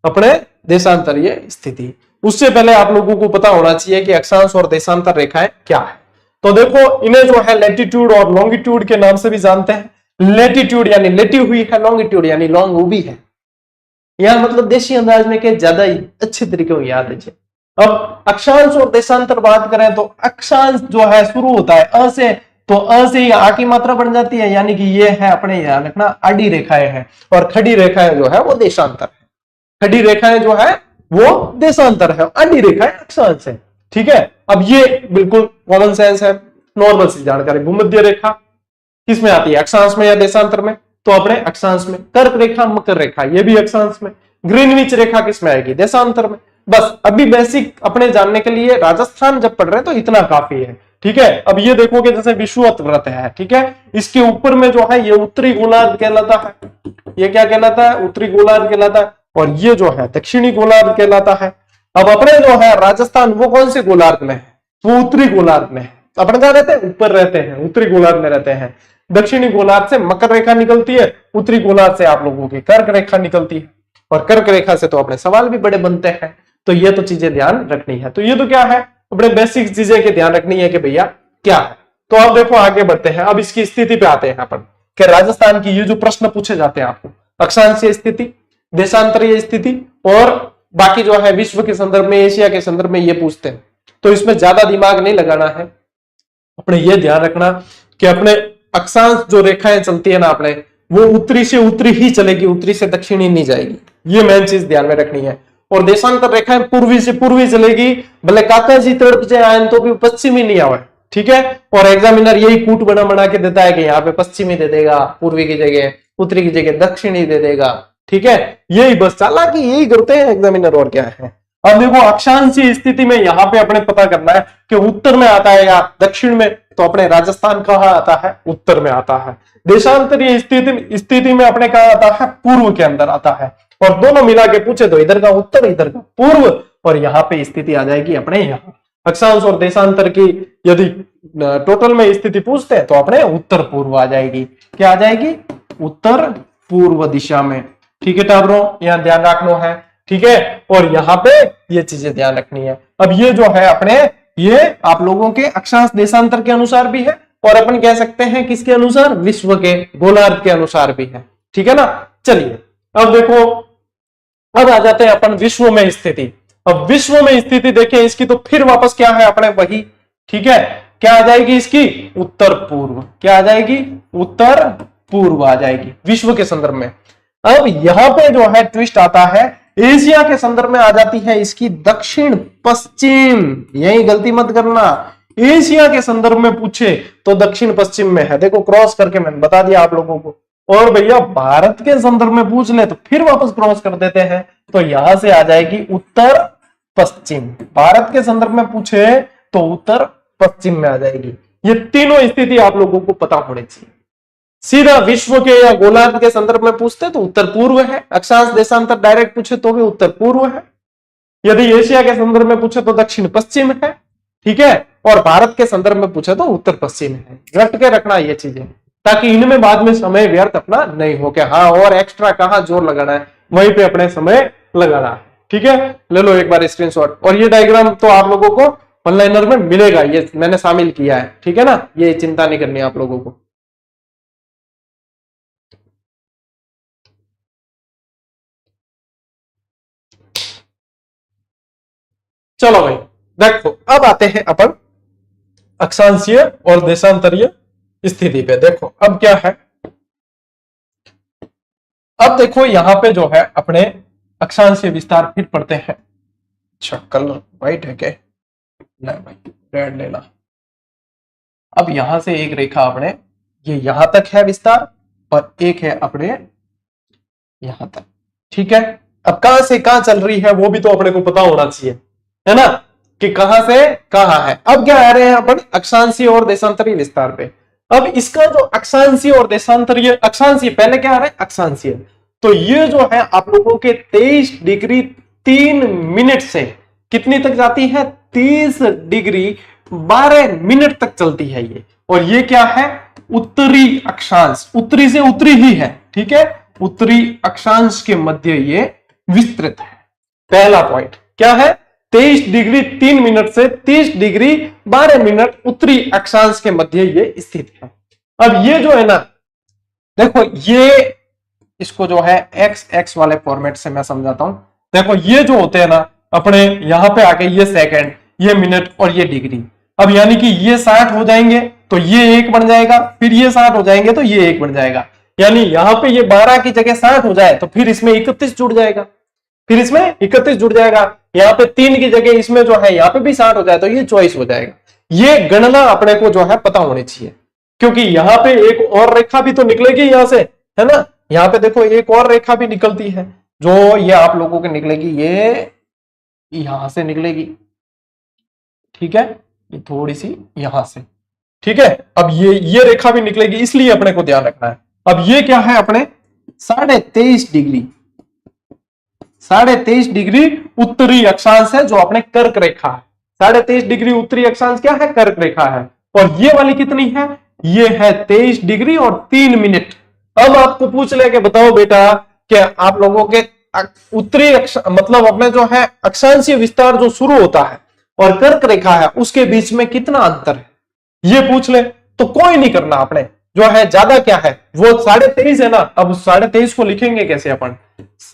अपने देशांतरीय स्थिति। उससे पहले आप लोगों को पता होना चाहिए कि अक्षांश और देशांतर रेखाएं क्या है। तो देखो इन्हें जो है लैटिट्यूड और लॉन्गिट्यूड के नाम से भी जानते हैं। लैटिट्यूड यानी लेटी हुई है, लॉन्गिट्यूड यानी लॉन्ग उभी है। यह मतलब देशी अंदाज में के ज्यादा ही अच्छे तरीके को याद है। अब अक्षांश और देशांतर बात करें तो अक्षांश जो है शुरू होता है अ से, तो अ से ही आ की मात्रा बन जाती है, यानी कि ये है अपने ध्यान रखना आड़ी रेखाएं हैं, और खड़ी रेखाएं जो है वो देशांतर है। खड़ी रेखाएं जो है वो देशांतर है, आड़ी रेखाएं अक्षांश है, ठीक है। अब ये बिल्कुल कॉमन सेंस है, नॉर्मल सी जानकारी। भूमध्य रेखा किसमें आती है? अक्षांश में या देशांतर में? तो अपने अक्षांश में। कर्क रेखा, मकर रेखा, ये भी अक्षांश में। ग्रीनविच रेखा किसमें आएगी? देशांतर में। बस अभी बेसिक अपने जानने के लिए राजस्थान जब पढ़ रहे हैं तो इतना काफी है, ठीक है। अब ये देखोगे जैसे विषुवत व्रत है, ठीक है, इसके ऊपर में जो है ये उत्तरी गोलार्ध कहलाता है। ये क्या कहलाता है? उत्तरी गोलार्ध कहलाता है। और ये जो है दक्षिणी गोलार्ध कहलाता है। अब अपने जो है राजस्थान वो कौन से गोलार्ध में है? वो उत्तरी गोलार्ध में है। अपन कहां रहते हैं? ऊपर रहते हैं, उत्तरी गोलार्ध में रहते हैं। दक्षिणी गोलार्ध से मकर रेखा निकलती है, उत्तरी गोलार्ध से आप लोगों की कर्क रेखा निकलती है। और कर्क रेखा से तो अपने सवाल भी बड़े बनते हैं, तो ये तो चीजें ध्यान रखनी है। तो ये तो क्या है, अपने बेसिक चीजें के ध्यान रखनी है कि भैया क्या है। तो अब देखो आगे बढ़ते हैं, अब इसकी स्थिति पे आते हैं अपन कि राजस्थान की ये जो प्रश्न पूछे जाते हैं आपको, अक्षांशीय स्थिति, देशांतरीय स्थिति और बाकी जो है विश्व के संदर्भ में, एशिया के संदर्भ में ये पूछते हैं। तो इसमें ज्यादा दिमाग नहीं लगाना है, अपने ये ध्यान रखना कि अपने अक्षांश जो रेखाएं चलती है ना अपने, वो उत्तरी से उत्तरी ही चलेगी, उत्तरी से दक्षिणी नहीं जाएगी। ये मेन चीज ध्यान में रखनी है। और देशांतर रेखाएं पूर्वी से पूर्वी चलेगी, भले काका जी तड़प जाए आए तो भी पश्चिमी नहीं आवे, ठीक है। और एग्जामिनर यही कूट बना बना के देता है कि यहाँ पे पश्चिमी दे देगा, पूर्वी की जगह उत्तरी की जगह दक्षिणी दे देगा, ठीक है। यही बस चालाकी यही करते हैं एग्जामिनर, और क्या है। अब देखो अक्षांशीय स्थिति में यहाँ पे अपने पता करना है कि उत्तर में आता है या दक्षिण में, तो अपने राजस्थान कहाँ आता है? उत्तर में आता है। देशांतरीय स्थिति में अपने कहाँ आता है? पूर्व के अंदर आता है। और दोनों मिला के पूछे तो इधर का उत्तर इधर का पूर्व, और यहाँ पे स्थिति आ जाएगी अपने यहाँ। अक्षांश और देशांतर की यदि टोटल में स्थिति पूछते हैं तो अपने उत्तर पूर्व आ जाएगी। क्या आ जाएगी? उत्तर पूर्व दिशा में, ठीक है टाबरों, यहाँ ध्यान रखना है, ठीक है। और यहाँ पे ये चीजें ध्यान रखनी है। अब ये जो है अपने, ये आप लोगों के अक्षांश देशांतर के अनुसार भी है और अपन कह सकते हैं किसके अनुसार, विश्व के गोलार्ध के अनुसार भी है। ठीक है ना। चलिए अब देखो, अब आ जाते हैं अपन विश्व में स्थिति। अब विश्व में स्थिति देखें इसकी, तो फिर वापस क्या है अपने वही, ठीक है, क्या आ जाएगी इसकी, उत्तर पूर्व। क्या आ जाएगी, उत्तर पूर्व आ जाएगी विश्व के संदर्भ में। अब यहां पे जो है ट्विस्ट आता है, एशिया के संदर्भ में आ जाती है इसकी दक्षिण पश्चिम। यही गलती मत करना, एशिया के संदर्भ में पूछे तो दक्षिण पश्चिम में है। देखो क्रॉस करके मैंने बता दिया आप लोगों को। और भैया भारत के संदर्भ में पूछ ले तो फिर वापस क्रॉस कर देते हैं, तो यहां से आ जाएगी उत्तर पश्चिम। भारत के संदर्भ में पूछे तो उत्तर पश्चिम में आ जाएगी। ये तीनों स्थिति आप लोगों को पता होनी चाहिए। सीधा विश्व के या गोलार्ध के संदर्भ में पूछते तो उत्तर पूर्व है, अक्षांश देशांतर डायरेक्ट पूछे तो भी उत्तर पूर्व है। यदि एशिया के संदर्भ में पूछे तो दक्षिण पश्चिम है, ठीक है, और भारत के संदर्भ में पूछे तो उत्तर पश्चिम है। रट के रखना ये चीजें, ताकि इनमें बाद में समय व्यर्थ अपना नहीं हो के, हाँ और एक्स्ट्रा कहां जोर लगाना है वहीं पे अपने समय लगाना है। ठीक है, ले लो एक बार स्क्रीनशॉट। और ये डायग्राम तो आप लोगों को ऑनलाइनर में मिलेगा, ये मैंने शामिल किया है। ठीक है ना, ये चिंता नहीं करनी आप लोगों को। चलो भाई देखो, अब आते हैं अपन अक्षांशीय और देशांतरीय स्थिति पे। देखो अब क्या है, अब देखो यहां पे जो है अपने अक्षांशीय विस्तार फिर पढ़ते हैं। अच्छा कलर व्हाइट है क्या, नहीं भाई रेड लेना। अब यहां से एक रेखा अपने ये यहां तक है विस्तार, और एक है अपने यहां तक। ठीक है, अब कहां से कहां चल रही है वो भी तो अपने को पता होना चाहिए, है ना, कि कहां से कहां है। अब क्या आ रहे हैं अपन अक्षांशीय और देशांतरीय विस्तार पे। अब इसका जो अक्षांशीय और देशांतरीय, अक्षांशीय पहले क्या आ रहा है, अक्षांशीय, तो ये जो है आप लोगों के 23 डिग्री 3 मिनट से कितनी तक जाती है, 30 डिग्री 12 मिनट तक चलती है ये। और ये क्या है, उत्तरी अक्षांश, उत्तरी से उत्तरी ही है। ठीक है, उत्तरी अक्षांश के मध्य ये विस्तृत है। पहला पॉइंट क्या है, 23 डिग्री 3 मिनट से 30 डिग्री 12 मिनट उत्तरी अक्षांश के मध्य ये स्थित है। अब ये जो है ना, देखो ये इसको जो है एक्स एक्स वाले फॉर्मेट से मैं समझाता हूं। देखो ये जो होते हैं ना अपने यहां पे आके, ये सेकंड, ये मिनट और ये डिग्री। अब यानी कि ये 60 हो जाएंगे तो ये 1 बन जाएगा, फिर ये 60 हो जाएंगे तो ये 1 बन जाएगा। यानी यहां पे ये 12 की जगह 60 हो जाए तो फिर इसमें 31 जुड़ जाएगा, फिर इसमें 31 जुड़ जाएगा। यहाँ पे 3 की जगह इसमें जो है यहाँ पे भी 60 हो जाए तो ये 24 हो जाएगा। ये गणना अपने को जो है पता होनी चाहिए, क्योंकि यहाँ पे एक और रेखा भी तो निकलेगी यहां से, है ना। यहाँ पे देखो एक और रेखा भी निकलती है, जो ये आप लोगों की निकलेगी, ये यहां से निकलेगी। ठीक है, ये थोड़ी सी यहां से। ठीक है, अब ये रेखा भी निकलेगी, इसलिए अपने को ध्यान रखना है। अब ये क्या है अपने 23.5 डिग्री, 23.5 डिग्री उत्तरी अक्षांश है जो अपने कर्क रेखा है। 23.5 डिग्री उत्तरी अक्षांश क्या है, कर्क रेखा है। और ये वाली कितनी है, ये है 23 डिग्री और 3 मिनट। अब आपको पूछ ले कि बताओ बेटा कि आप लोगों के उत्तरी मतलब अपने जो है अक्षांशीय विस्तार जो शुरू होता है और कर्क रेखा है उसके बीच में कितना अंतर है, ये पूछ ले तो कोई नहीं करना। अपने जो है ज्यादा क्या है, वो 23.5 है ना। अब 23.5 को लिखेंगे कैसे अपन,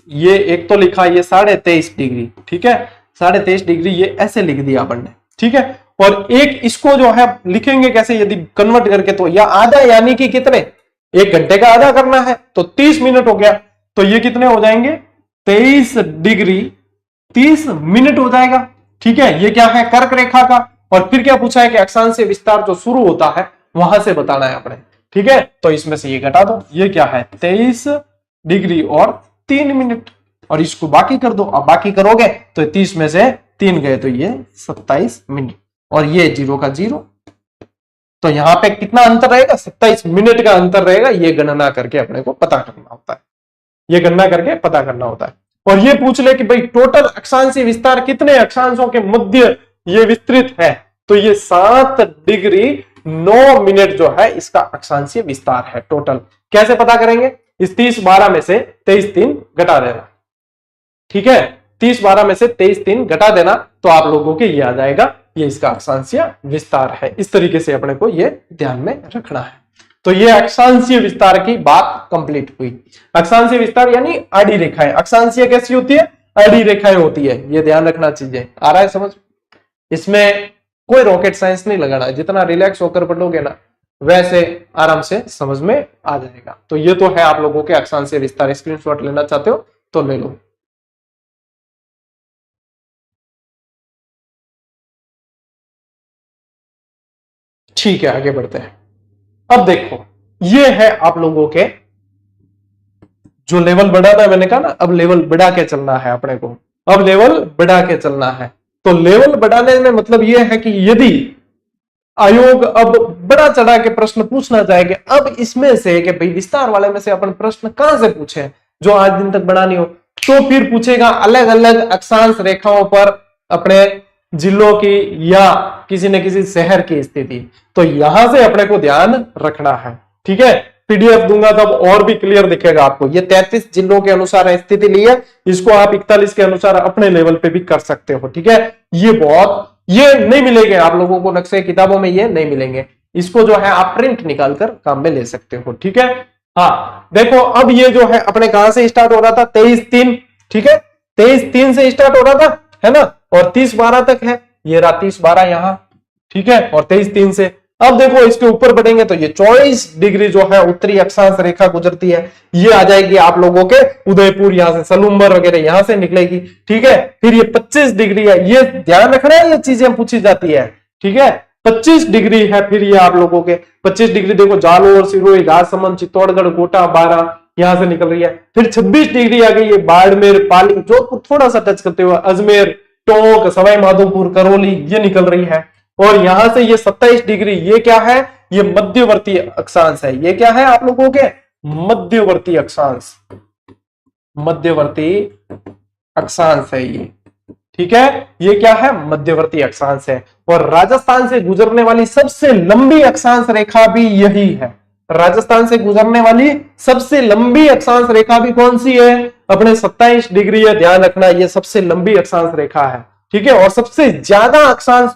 ये एक तो लिखा ये 23.5 डिग्री, ठीक है, 23.5 डिग्री ये ऐसे लिख दिया अपन ने। ठीक है, और एक इसको जो है लिखेंगे कैसे यदि कन्वर्ट करके, तो या आधा, यानी कि कितने, 1 घंटे का आधा करना है तो 30 मिनट हो गया, तो ये कितने हो जाएंगे, 23 डिग्री 30 मिनट हो जाएगा। ठीक है, ये क्या है, कर्क रेखा का। और फिर क्या पूछा है कि अक्षांशीय विस्तार जो शुरू होता है वहां से बताना है अपने। ठीक है, तो इसमें से ये घटा दो, ये क्या है 23 डिग्री और 3 मिनट, और इसको बाकी कर दो। अब बाकी करोगे तो 30 में से 3 गए तो ये 27 मिनट, और ये 0 का 0, तो यहां पे कितना अंतर रहेगा, 27 मिनट का अंतर रहेगा। ये गणना करके अपने को पता करना होता है, ये गणना करके पता करना होता है। और ये पूछ ले कि भाई टोटल अक्षांशीय विस्तार कितने अक्षांशों के मध्य ये विस्तृत है, तो ये 7 डिग्री 9 मिनट जो है इसका अक्षांशीय विस्तार है टोटल। कैसे पता करेंगे, इस 30-12 में से 23-3 घटा देना। ठीक है, 30-12 में से 23-3 घटा देना तो आप लोगों के ये आ जाएगा ये इसका अक्षांशीय विस्तार है। इस तरीके से अपने को ये ध्यान में रखना है। तो ये अक्षांशीय विस्तार की बात कंप्लीट हुई। अक्षांशीय विस्तार यानी आड़ी रेखाएं। अक्षांशीय कैसी होती है? आड़ी रेखाएं होती है। ये ध्यान रखना चीजें। आ रहा है समझ? इसमें कोई रॉकेट साइंस नहीं लगाना है। जितना रिलैक्स होकर पढ़ोगे ना वैसे आराम से समझ में आ जाएगा। तो ये तो है आप लोगों के अक्षांशीय विस्तार। स्क्रीनशॉट लेना चाहते हो तो ले लो। ठीक है, आगे बढ़ते हैं। अब देखो, ये है आप लोगों के जो लेवल बढ़ाना है। मैंने कहा ना, अब लेवल बढ़ा के चलना है अपने को। अब लेवल बढ़ा के चलना है। तो लेवल बढ़ाने में मतलब यह है कि यदि आयोग अब बड़ा चढ़ा के प्रश्न पूछना चाहेगा, अब इसमें से कि भाई विस्तार वाले में से अपन प्रश्न कहां से पूछे जो आज दिन तक बड़ा नहीं हो, तो फिर पूछेगा अलग अलग अक्षांश रेखाओं पर अपने जिलों की या किसी न किसी शहर की स्थिति। तो यहां से अपने को ध्यान रखना है। ठीक है, पीडीएफ दूंगा तब और भी क्लियर दिखेगा आपको। ये 33 जिलों के अनुसार स्थिति ली है, इसको आप 41 के अनुसार अपने लेवल पे भी कर सकते हो। ठीक है, ये नहीं मिलेंगे आप लोगों को नक्शे किताबों में, ये नहीं मिलेंगे। इसको जो है आप प्रिंट निकालकर काम में ले सकते हो। ठीक है, हाँ देखो, अब ये जो है अपने कहां से स्टार्ट हो रहा था? 23/3। ठीक है, 23/3 से स्टार्ट हो रहा था, है ना, और 30/12 तक है। ये रहा 30/12 यहां। ठीक है, और 23/3 से अब देखो इसके ऊपर बढ़ेंगे तो ये 24 डिग्री जो है उत्तरी अक्षांश रेखा गुजरती है। ये आ जाएगी आप लोगों के उदयपुर, यहां से सलूम्बर वगैरह यहां से निकलेगी। ठीक है, फिर ये 25 डिग्री है। ये ध्यान रखना है, ये चीजें पूछी जाती है। ठीक है, 25 डिग्री है। फिर ये आप लोगों के 25 डिग्री देखो, जालोर, सिरोही, राजसमंद, चित्तौड़गढ़, कोटा, बारा यहां से निकल रही है। फिर 26 डिग्री आ गई, ये बाड़मेर, पाली, जोधपुर थोड़ा सा टच करते हुए, अजमेर, टोंक, सवाई माधोपुर, करौली ये निकल रही है। और यहां से ये 27 डिग्री, ये क्या है? ये मध्यवर्ती अक्षांश है। ये क्या है आप लोगों के? मध्यवर्ती अक्षांश। मध्यवर्ती अक्षांश है ये। ठीक है, ये क्या है? मध्यवर्ती अक्षांश है। और राजस्थान से गुजरने वाली सबसे लंबी अक्षांश रेखा भी यही है। राजस्थान से गुजरने वाली सबसे लंबी अक्षांश रेखा भी कौन सी है? अपने 27 डिग्री है। ध्यान रखना, ये सबसे लंबी अक्षांश रेखा है। ठीक है, और सबसे ज्यादा अक्षांश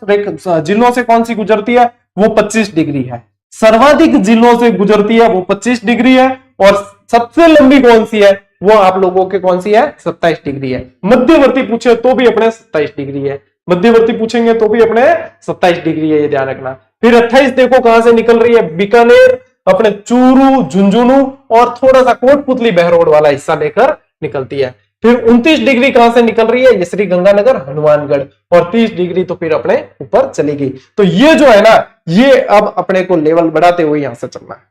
जिलों से कौन सी गुजरती है? वो 25 डिग्री है। सर्वाधिक जिलों से गुजरती है वो 25 डिग्री है। और सबसे लंबी कौन सी है? वो आप लोगों के कौन सी है? 27 डिग्री है। मध्यवर्ती पूछे तो भी अपने 27 डिग्री है। मध्यवर्ती पूछेंगे तो भी अपने 27 डिग्री है, ये ध्यान रखना। फिर 28 देखो कहां से निकल रही है? बीकानेर, अपने चूरू, झुंझुनू और थोड़ा सा कोटपुतली बहरोड वाला हिस्सा लेकर निकलती है। फिर 29 डिग्री कहां से निकल रही है? ये श्री गंगानगर, हनुमानगढ़। और 30 डिग्री तो फिर अपने ऊपर चलेगी। तो ये जो है ना, ये अब अपने को लेवल बढ़ाते हुए यहां से चलना है।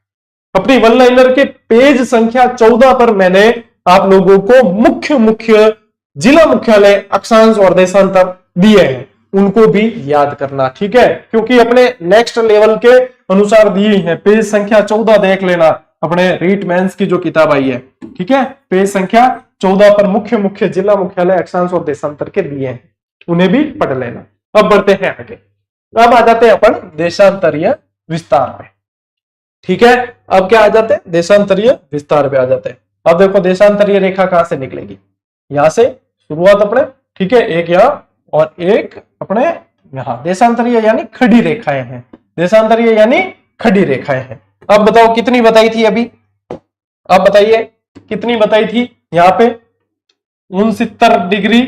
अपनी वन लाइनर के पेज संख्या 14 पर मैंने आप लोगों को मुख्य मुख्य जिला मुख्यालय, अक्षांश और देशांतर दिए हैं, उनको भी याद करना। ठीक है, क्योंकि अपने नेक्स्ट लेवल के अनुसार दिए हैं। पेज संख्या 14 देख लेना, अपने रीट मेंस की जो किताब आई है। ठीक है, पेज संख्या 14 पर मुख्य मुख्य जिला मुख्यालय, अक्षांश और देशांतर के दिए हैं, उन्हें भी पढ़ लेना। अब बढ़ते हैं आगे। अब आ जाते हैं अपन देशांतरीय विस्तार में। ठीक है, अब क्या आ जाते हैं? देशांतरीय विस्तार पे आ जाते हैं। अब देखो देशांतरीय रेखा कहां से निकलेगी? यहां से शुरुआत अपने। ठीक है, एक यहां और एक अपने यहां। देशांतरीय यानी खड़ी रेखाएं हैं। देशांतरीय यानी खड़ी रेखाएं हैं। अब बताओ कितनी बताई थी अभी? अब बताइए कितनी बताई थी? यहां पे 69 डिग्री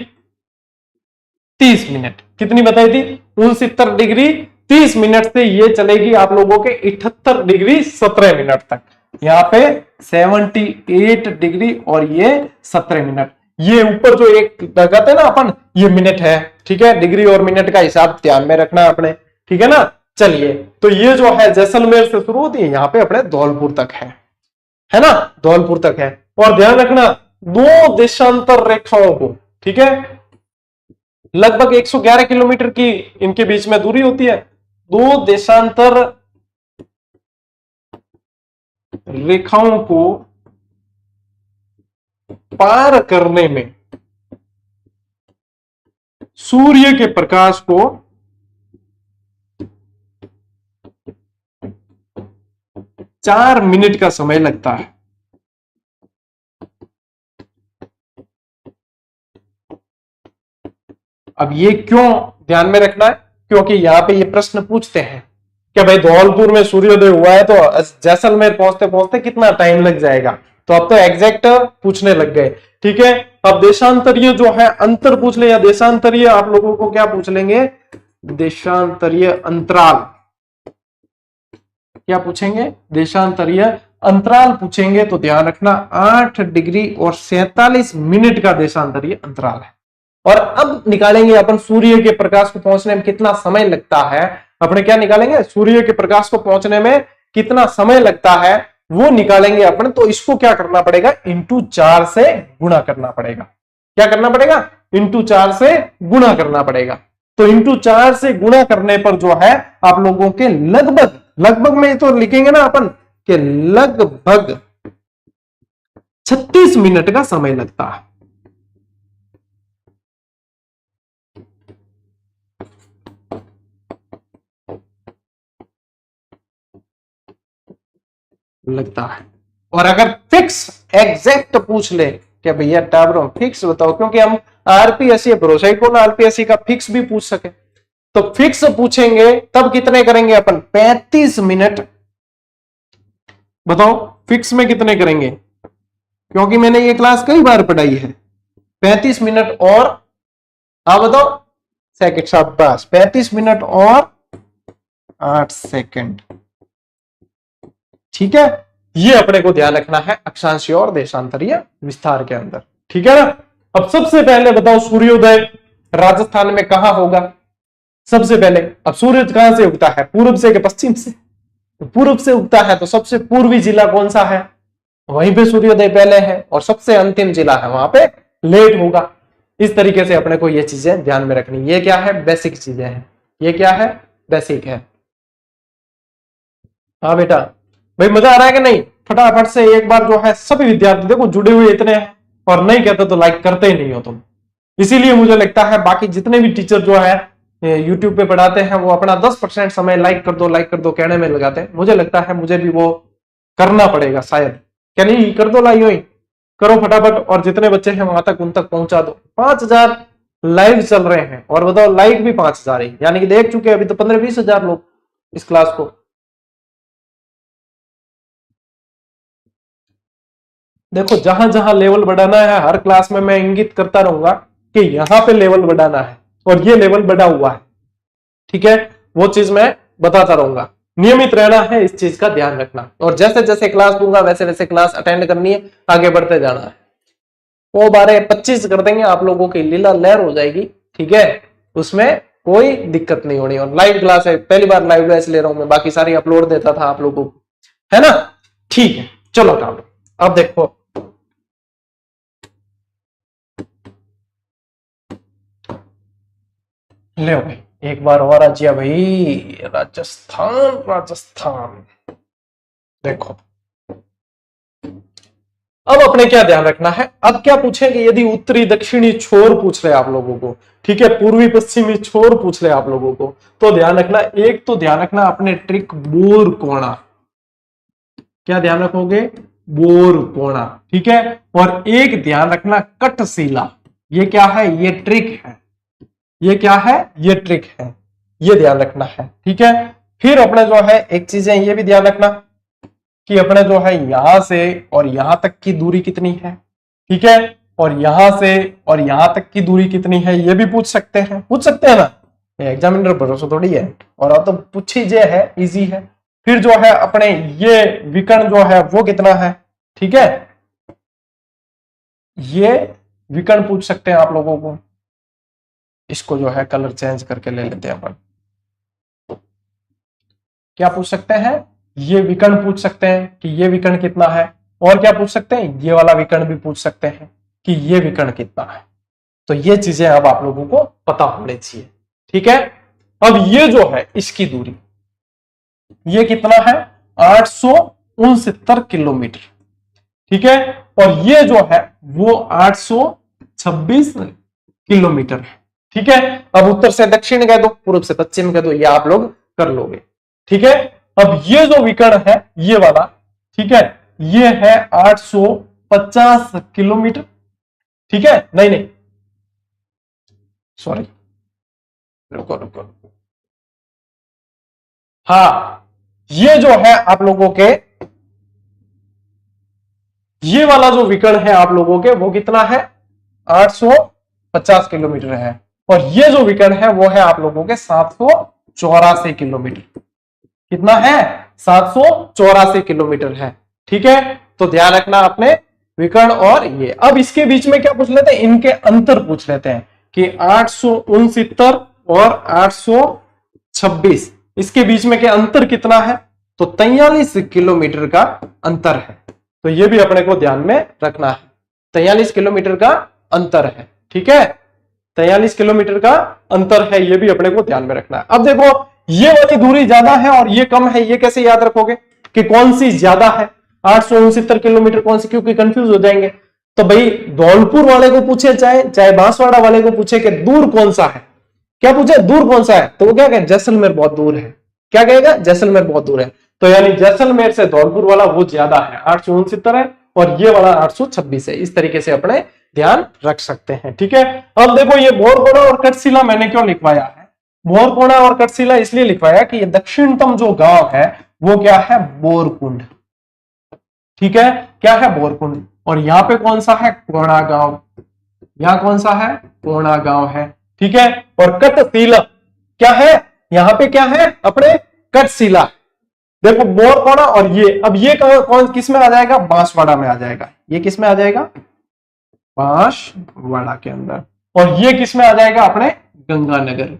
30 मिनट। कितनी बताई थी? 69 डिग्री 30 मिनट से ये चलेगी आप लोगों के 78 डिग्री 17 मिनट तक। यहाँ पे 78 डिग्री और ये 17 मिनट। ये ऊपर जो एक लगाते हैं ना अपन, ये मिनट है। ठीक है, डिग्री और मिनट का हिसाब ध्यान में रखना अपने। ठीक है ना, चलिए। तो ये जो है जैसलमेर से शुरू होती है, यहाँ पे अपने धौलपुर तक है ना, धौलपुर तक है। और ध्यान रखना दो देशांतर रेखाओं को, ठीक है, लगभग 111 किलोमीटर की इनके बीच में दूरी होती है। दो देशांतर रेखाओं को पार करने में सूर्य के प्रकाश को 4 मिनट का समय लगता है। अब ये क्यों ध्यान में रखना है? क्योंकि यहाँ पे ये प्रश्न पूछते हैं कि भाई धौलपुर में सूर्योदय हुआ है तो जैसलमेर पहुंचते पहुंचते कितना टाइम लग जाएगा। तो अब तो एग्जैक्ट पूछने लग गए। ठीक है, अब देशांतरीय जो है अंतर पूछ ले, या देशांतरीय आप लोगों को क्या पूछ लेंगे, देशांतरीय अंतराल। क्या पूछेंगे, देशांतरीय अंतराल पूछेंगे। तो ध्यान रखना 8 डिग्री और 47 मिनट का देशांतरीय अंतराल है। और अब निकालेंगे अपन सूर्य के प्रकाश को पहुंचने में कितना समय लगता है। अपने क्या निकालेंगे, सूर्य के प्रकाश को पहुंचने में कितना समय लगता है वो निकालेंगे अपन। तो इसको क्या करना पड़ेगा, इंटू 4 से गुणा करना पड़ेगा। क्या करना पड़ेगा, इंटू 4 से गुणा करना पड़ेगा। तो इंटू 4 से गुणा करने पर जो है आप लोगों के लगभग, लगभग में तो लिखेंगे ना अपन कि लगभग 36 मिनट का समय लगता है। लगता है। और अगर फिक्स एग्जैक्ट पूछ ले कि भैया टाबरों फिक्स बताओ, क्योंकि हम आरपीएससी भरोसा ही कौन आरपीएससी का फिक्स भी पूछ सके, तो फिक्स पूछेंगे तब कितने करेंगे अपन, 35 मिनट। बताओ फिक्स में कितने करेंगे, क्योंकि मैंने ये क्लास कई बार पढ़ाई है। 35 मिनट और, हाँ बताओ सेकंड, शाबाश, 35 मिनट और 8 सेकंड। ठीक है, ये अपने को ध्यान रखना है अक्षांशीय और देशांतरीय विस्तार के अंदर। ठीक है ना। अब सबसे पहले बताओ सूर्योदय राजस्थान में कहां होगा। सबसे पहले अब सूरज कहां से उगता है, पूर्व से कि पश्चिम से, तो पूर्व से उगता है तो सबसे पूर्वी जिला कौन सा है, वहीं पे सूर्योदय पहले है, और सबसे अंतिम जिला है वहां पे लेट होगा। इस तरीके से अपने को ये चीजें ध्यान में रखनी। ये क्या है, बेसिक चीजें हैं। ये क्या है, बेसिक है। हाँ बेटा, भाई मजा आ रहा है कि नहीं। फटाफट से एक बार जो है सभी विद्यार्थी देखो जुड़े हुए इतने हैं, और नहीं कहते तो लाइक करते ही नहीं हो तुम। इसीलिए मुझे लगता है बाकी जितने भी टीचर जो है यूट्यूब पे पढ़ाते हैं वो अपना 10% समय लाइक कर दो, लाइक कर दो कहने में लगाते हैं। मुझे लगता है मुझे भी वो करना पड़ेगा शायद। क्या नहीं, कर दो लाइक, ही करो फटाफट, और जितने बच्चे हैं वहां तक उन तक पहुंचा दो। 5000 लाइव चल रहे हैं, और बताओ लाइक भी 5000 ही, यानी कि देख चुके हैं अभी तो 15-20 हजार लोग इस क्लास को। देखो जहां जहां लेवल बढ़ाना है हर क्लास में मैं इंगित करता रहूंगा कि यहां पे लेवल बढ़ाना है, और ये लेवल बढ़ा हुआ है। ठीक है, वो चीज मैं बताता रहूंगा। नियमित रहना है, इस चीज का ध्यान रखना, और जैसे जैसे क्लास दूंगा वैसे वैसे क्लास अटेंड करनी है, आगे बढ़ते जाना है। वो 12-25 कर देंगे, आप लोगों की लीला लहर हो जाएगी। ठीक है, उसमें कोई दिक्कत नहीं होनी। और लाइव क्लास है, पहली बार लाइव बैच ले रहा हूं मैं, बाकी सारी अपलोड देता था आप लोगों को, है ना। ठीक है, चलो काम। अब देखो ले भाई, एक बार और आ जिया भाई, राजस्थान, राजस्थान। देखो अब अपने क्या ध्यान रखना है, अब क्या पूछेंगे, यदि उत्तरी दक्षिणी छोर पूछ रहे आप लोगों को, ठीक है, पूर्वी पश्चिमी छोर पूछ रहे आप लोगों को, तो ध्यान रखना, एक तो ध्यान रखना अपने ट्रिक बोर कोणा। क्या ध्यान रखोगे, बोर कोणा। ठीक है, और एक ध्यान रखना कटशिला। ये क्या है, ये ट्रिक है। ये क्या है, ये ट्रिक है, ये ध्यान रखना है। ठीक है, फिर अपने जो है एक चीजें ये भी ध्यान रखना कि अपने जो है यहां से और यहां तक की दूरी कितनी है। ठीक है, और यहां से और यहां तक की दूरी कितनी है ये भी पूछ सकते हैं, पूछ सकते हैं ना, एग्जामिनर भरोसा थोड़ी है। और अब तो पूछ ही जे है, इजी है। फिर जो है अपने ये विकर्ण जो है वो कितना है। ठीक है, ये विकर्ण पूछ सकते हैं आप लोगों को। इसको जो है कलर चेंज करके ले लेते हैं अपन। क्या पूछ सकते हैं, ये विकर्ण पूछ सकते हैं कि ये विकर्ण कितना है, और क्या पूछ सकते हैं, ये वाला विकर्ण भी पूछ सकते हैं कि ये विकर्ण कितना है। तो ये चीजें अब आप लोगों को पता होनी चाहिए। ठीक है, अब ये जो है इसकी दूरी, ये कितना है, 869 किलोमीटर। ठीक है, और ये जो है वो 826 किलोमीटर है। ठीक है, अब उत्तर से दक्षिण कह दो, पूर्व से पश्चिम कह दो, ये आप लोग कर लोगे। ठीक है, अब ये जो विकर्ण है ये वाला, ठीक है, ये है 850 किलोमीटर। ठीक है, नहीं नहीं सॉरी, रुको रुको, हाँ, ये जो है आप लोगों के, ये वाला जो विकर्ण है आप लोगों के वो कितना है, 850 किलोमीटर है, और ये जो विकर्ण है वो है आप लोगों के 784 किलोमीटर। कितना है, 784 किलोमीटर है। ठीक है, तो ध्यान रखना आपने विकर्ण और ये। अब इसके बीच में क्या पूछ लेते हैं, इनके अंतर पूछ लेते हैं कि 869 और 826 इसके बीच में के अंतर कितना है, तो 43 किलोमीटर का अंतर है। तो ये भी अपने को ध्यान में रखना है, 43 किलोमीटर का अंतर है। ठीक है, 43 किलोमीटर का अंतर है, ये भी अपने को ध्यान में रखना है। अब देखो, ये वाली दूरी ज्यादा है और ये कम है, ये कैसे याद रखोगे कि कौन सी ज्यादा है, 869 किलोमीटर कौन सी, क्योंकि कंफ्यूज हो जाएंगे। तो भाई धौलपुर वाले को पूछे चाहे बांसवाड़ा वाले को पूछे कि दूर कौन सा है, क्या पूछे दूर कौन सा है, तो वो क्या कहे, जैसलमेर बहुत दूर है। क्या कहेगा, जैसलमेर बहुत दूर है। तो यानी जैसलमेर से धौलपुर वाला वो ज्यादा है, 869 है, और ये वाला 826 है। इस तरीके से अपने ध्यान रख सकते हैं। ठीक है, अब देखो ये बोरकोना और कटशिला मैंने क्यों लिखवाया है, बोरकोना और कटशिला इसलिए लिखवाया कि ये दक्षिणतम जो गांव है वो क्या है, बोरकुंड। ठीक है, क्या है, बोरकुंड। और यहां पे कौन सा है, कोणा गांव। यहां कौन सा है, कोणा गांव है। ठीक है, और कटशिला क्या है, यहां पे क्या है अपने, कटशिला। देखो बोरकोना और ये, अब ये कौन किस में आ जाएगा, बांसवाड़ा में आ जाएगा। ये किस में आ जाएगा, बांसवाड़ा के अंदर। और ये किस में आ जाएगा, अपने गंगानगर।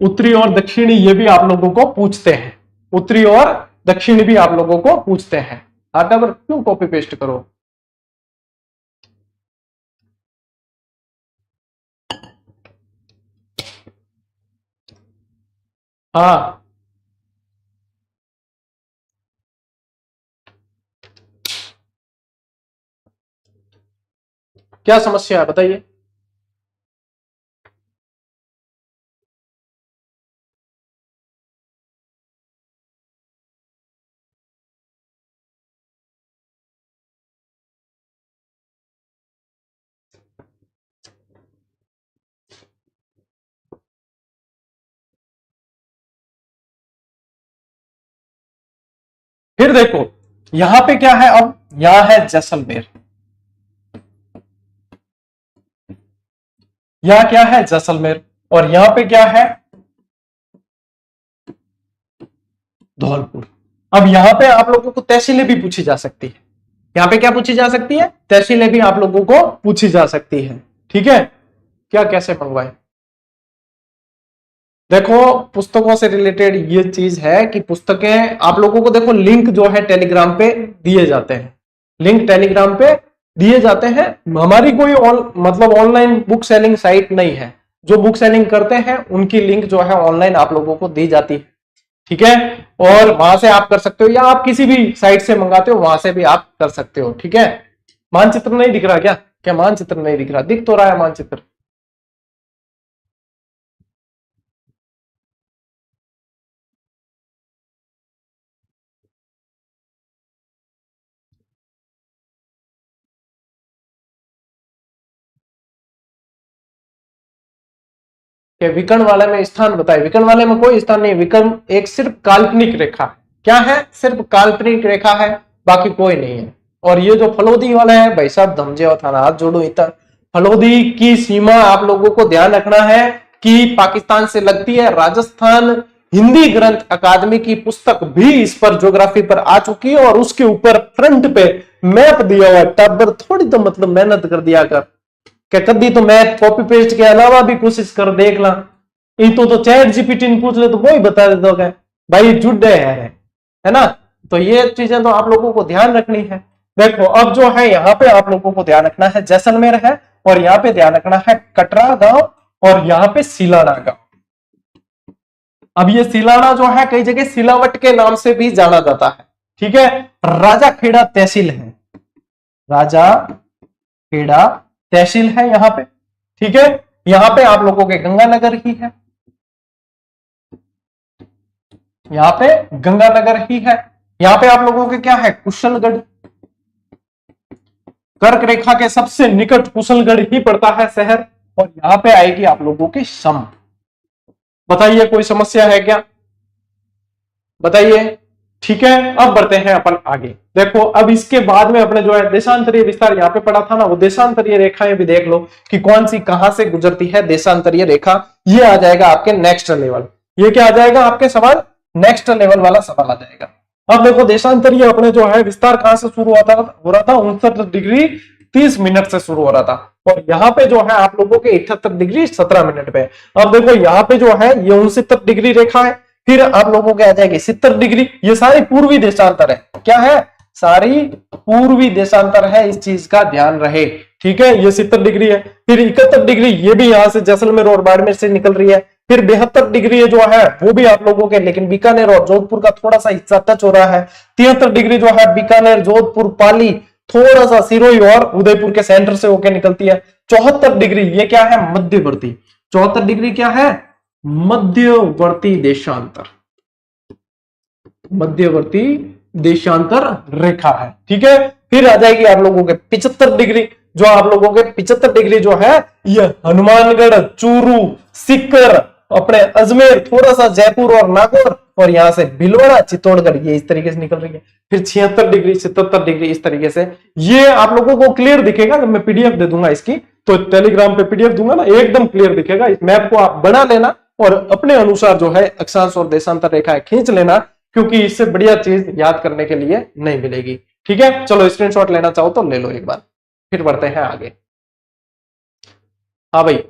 उत्तरी और दक्षिणी ये भी आप लोगों को पूछते हैं, उत्तरी और दक्षिणी भी आप लोगों को पूछते हैं। आटा पर क्यों कॉपी पेस्ट करो। हाँ, क्या समस्या है बताइए। फिर देखो यहां पे क्या है, अब यहां है जैसलमेर, यहां क्या है, जैसलमेर, और यहां पे क्या है, धौलपुर। अब यहां पे आप लोगों को तहसीलें भी पूछी जा सकती है, यहां पे क्या पूछी जा सकती है, तहसीलें भी आप लोगों को पूछी जा सकती है। ठीक है, क्या कैसे मंगवाए, देखो पुस्तकों से रिलेटेड ये चीज है कि पुस्तकें आप लोगों को, देखो लिंक जो है टेलीग्राम पे दिए जाते हैं, लिंक टेलीग्राम पे दिए जाते हैं। हमारी कोई मतलब ऑनलाइन बुक सेलिंग साइट नहीं है, जो बुक सेलिंग करते हैं उनकी लिंक जो है ऑनलाइन आप लोगों को दी जाती है। ठीक है, और वहां से आप कर सकते हो, या आप किसी भी साइट से मंगाते हो वहां से भी आप कर सकते हो। ठीक है, मानचित्र नहीं दिख रहा क्या, क्या मानचित्र नहीं दिख रहा, दिख तो रहा है मानचित्र। कि विकर्ण वाले में स्थान बताए, विकर्ण वाले में कोई स्थान नहीं, विकर्ण एक सिर्फ काल्पनिक रेखा, क्या है, सिर्फ काल्पनिक रेखा है, बाकी कोई नहीं है। और ये जो फलोदी वाला है भाई साहब, धमजे और थाना हाथ जोड़ो इतना, फलोदी की सीमा आप लोगों को ध्यान रखना है कि पाकिस्तान से लगती है। राजस्थान हिंदी ग्रंथ अकादमी की पुस्तक भी इस पर ज्योग्राफी पर आ चुकी है, और उसके ऊपर फ्रंट पे मैप दिया हुआ है। टब्बर थोड़ी तो मतलब मेहनत कर दिया कर, क्या कभी तो मैं कॉपी पेस्ट के अलावा भी कोशिश कर देख ला, तो चैट जीपीटी ने पूछ ले तो वो ही बता देता है भाई जुड़े है ना। तो ये चीजें तो आप लोगों को ध्यान रखनी है। देखो अब जो है यहाँ पे आप लोगों को ध्यान रखना है जैसलमेर है, और यहाँ पे ध्यान रखना है कटरा गांव, और यहाँ पे सिलाना गांव। अब ये सिलाना जो है कई जगह सिलावट के नाम से भी जाना जाता है। ठीक है, राजा खेड़ा तहसील है, राजा खेड़ा तहसील है यहाँ पे। ठीक है, यहाँ पे आप लोगों के गंगानगर ही है, यहाँ पे गंगानगर ही है। यहाँ पे आप लोगों के क्या है, कुशलगढ़, कर्क रेखा के सबसे निकट कुशलगढ़ ही पड़ता है शहर। और यहाँ पे आएगी आप लोगों की सम, बताइए कोई समस्या है क्या, बताइए। ठीक है, अब बढ़ते हैं अपन आगे। देखो अब इसके बाद में अपने जो है देशांतरीय विस्तार यहाँ पे पढ़ा था ना, वो देशांतरीय रेखाएं भी देख लो कि कौन सी कहां से गुजरती है देशांतरीय रेखा। ये आ जाएगा आपके नेक्स्ट लेवल, ये क्या आ जाएगा आपके सवाल, नेक्स्ट लेवल वाला सवाल आ जाएगा। अब देखो देशांतरीय अपने जो है विस्तार कहां से शुरू हो रहा था 69 डिग्री 30 मिनट से शुरू हो रहा था, और यहाँ पे जो है आप लोगों के 78 डिग्री 17 मिनट पे। अब देखो यहाँ पे जो है ये 69 डिग्री रेखा है, फिर आप लोगों के आ जाएगी 70 डिग्री, ये सारी पूर्वी देशांतर है। क्या है, सारी पूर्वी देशांतर है, इस चीज का ध्यान रहे। ठीक है, ये 70 डिग्री है। फिर 71 डिग्री, ये भी यहां से जैसलमेर और बाड़मेर से निकल रही है। फिर 72 डिग्री जो है वो भी आप लोगों के, लेकिन बीकानेर और जोधपुर का थोड़ा सा हिस्सा टच हो रहा है। 73 डिग्री जो है बीकानेर, जोधपुर, पाली, थोड़ा सा सिरोही और उदयपुर के सेंटर से होकर निकलती है। 74 डिग्री ये क्या है, मध्यवर्ती। 74 डिग्री क्या है, मध्यवर्ती देशांतर, मध्यवर्ती देशांतर रेखा है। ठीक है, फिर आ जाएगी आप लोगों के 75 डिग्री, जो आप लोगों के 75 डिग्री जो है ये हनुमानगढ़, चूरू, सीकर, अपने अजमेर, थोड़ा सा जयपुर और नागौर, और यहां से भीलवाड़ा, चित्तौड़गढ़, ये इस तरीके से निकल रही है। फिर 76 डिग्री 77 डिग्री इस तरीके से। ये आप लोगों को क्लियर दिखेगा जब मैं पीडीएफ दे दूंगा इसकी, तो टेलीग्राम पे पीडीएफ दूंगा ना, एकदम क्लियर दिखेगा। इस मैप को आप बना लेना और अपने अनुसार जो है अक्षांश और देशांतर रेखाएं खींच लेना, क्योंकि इससे बढ़िया चीज याद करने के लिए नहीं मिलेगी। ठीक है, चलो स्क्रीनशॉट लेना चाहो तो ले लो एक बार, फिर बढ़ते हैं आगे। हाँ भाई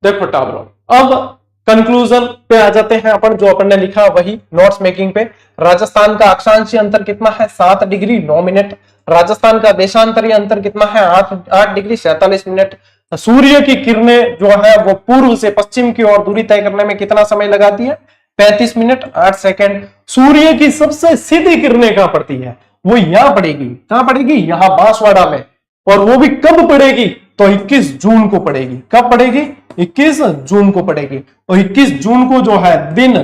देखो टाबरो, अब कंक्लूजन पे आ जाते हैं अपन, जो अपन ने लिखा वही नोट्स मेकिंग पे। राजस्थान का अक्षांशीय अंतर कितना है, 7 डिग्री 9 मिनट। राजस्थान का देशांतरीय अंतर कितना है, 8 डिग्री 47 मिनट। सूर्य की किरणें जो है वो पूर्व से पश्चिम की ओर दूरी तय करने में कितना समय लगाती है, 35 मिनट 8 सेकंड। सूर्य की सबसे सीधी किरणें कहां पड़ती है, वो यहां पड़ेगी। कहां पड़ेगी, यहां बांसवाड़ा में, और वो भी कब पड़ेगी, तो 21 जून को पड़ेगी। कब पड़ेगी, 21 जून को पड़ेगी। और 21 जून को जो है दिन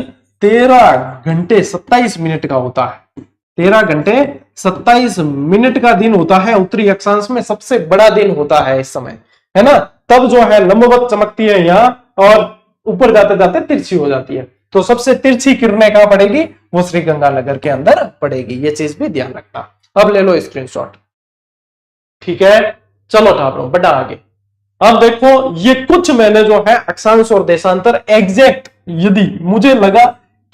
13 घंटे 27 मिनट का होता है। 13 घंटे 27 मिनट का दिन होता है, उत्तरी अक्षांश में सबसे बड़ा दिन होता है इस समय, है ना। तब जो है लंबवत चमकती है यहां, और ऊपर जाते जाते तिरछी हो जाती है। तो सबसे तिरछी किरणें कहां पड़ेगी, वो श्रीगंगानगर के अंदर पड़ेगी। ये चीज भी ध्यान रखना। अब ले लो स्क्रीनशॉट। ठीक है, चलो ठाकुर बढ़ा आगे। अब देखो ये कुछ मैंने जो है अक्षांश और देशांतर एग्जैक्ट, यदि मुझे लगा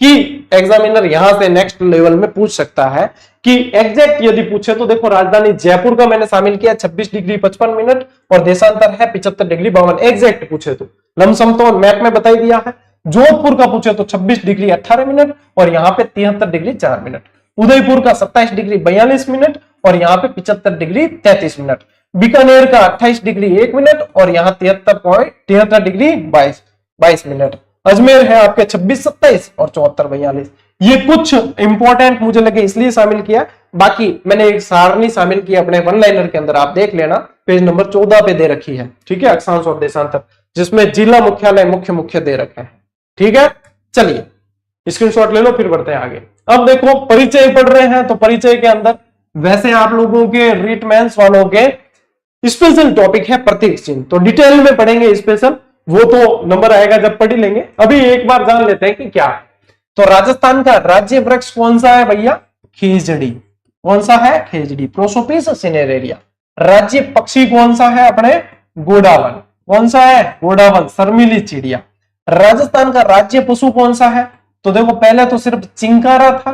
कि एग्जामिनर यहां से नेक्स्ट लेवल में पूछ सकता है कि एग्जैक्ट यदि पूछे, तो देखो राजधानी जयपुर का मैंने शामिल किया 26 डिग्री 55 मिनट, और देशांतर है 75 डिग्री 52। एग्जैक्ट पूछे तो लमसम तो मैप में बता दिया है। जोधपुर का पूछे तो 26 डिग्री 18 मिनट, और यहाँ पे 73 डिग्री 4 मिनट। उदयपुर का 27 डिग्री 42 मिनट, और यहाँ पे 75 डिग्री 33 मिनट। बीकानेर का 28 डिग्री 1 मिनट, और यहाँ 73 डिग्री 22 मिनट। अजमेर है आपके 26 27 और 74 42। ये कुछ इंपॉर्टेंट मुझे लगे इसलिए शामिल किया। बाकी मैंने एक सारणी शामिल की अपने वन लाइनर के अंदर, आप देख लेना, पेज नंबर 14 पे दे रखी है। ठीक है, अक्षांश और देशांतर, जिसमें जिला मुख्यालय मुख्य दे रखे हैं। ठीक है, चलिए स्क्रीनशॉट ले लो, फिर बढ़ते हैं आगे। अब देखो परिचय पढ़ रहे हैं, तो परिचय के अंदर वैसे आप लोगों के रीट मेंस वालों के स्पेशल टॉपिक है प्रतीक चिन्ह, तो डिटेल में पढ़ेंगे स्पेशल, वो तो नंबर आएगा जब पढ़ ही लेंगे। अभी एक बार जान लेते हैं कि क्या है। तो राजस्थान का राज्य वृक्ष कौन सा है भैया, खेजड़ी। कौन सा है, खेजड़ी, प्रोसोपिस सिनेरेरिया। राज्य पक्षी कौन सा है अपने, गोडावन। कौन सा है, गोडावन, शर्मीली चिड़िया। राजस्थान का राज्य पशु कौन सा है, तो देखो पहले तो सिर्फ चिंकारा था,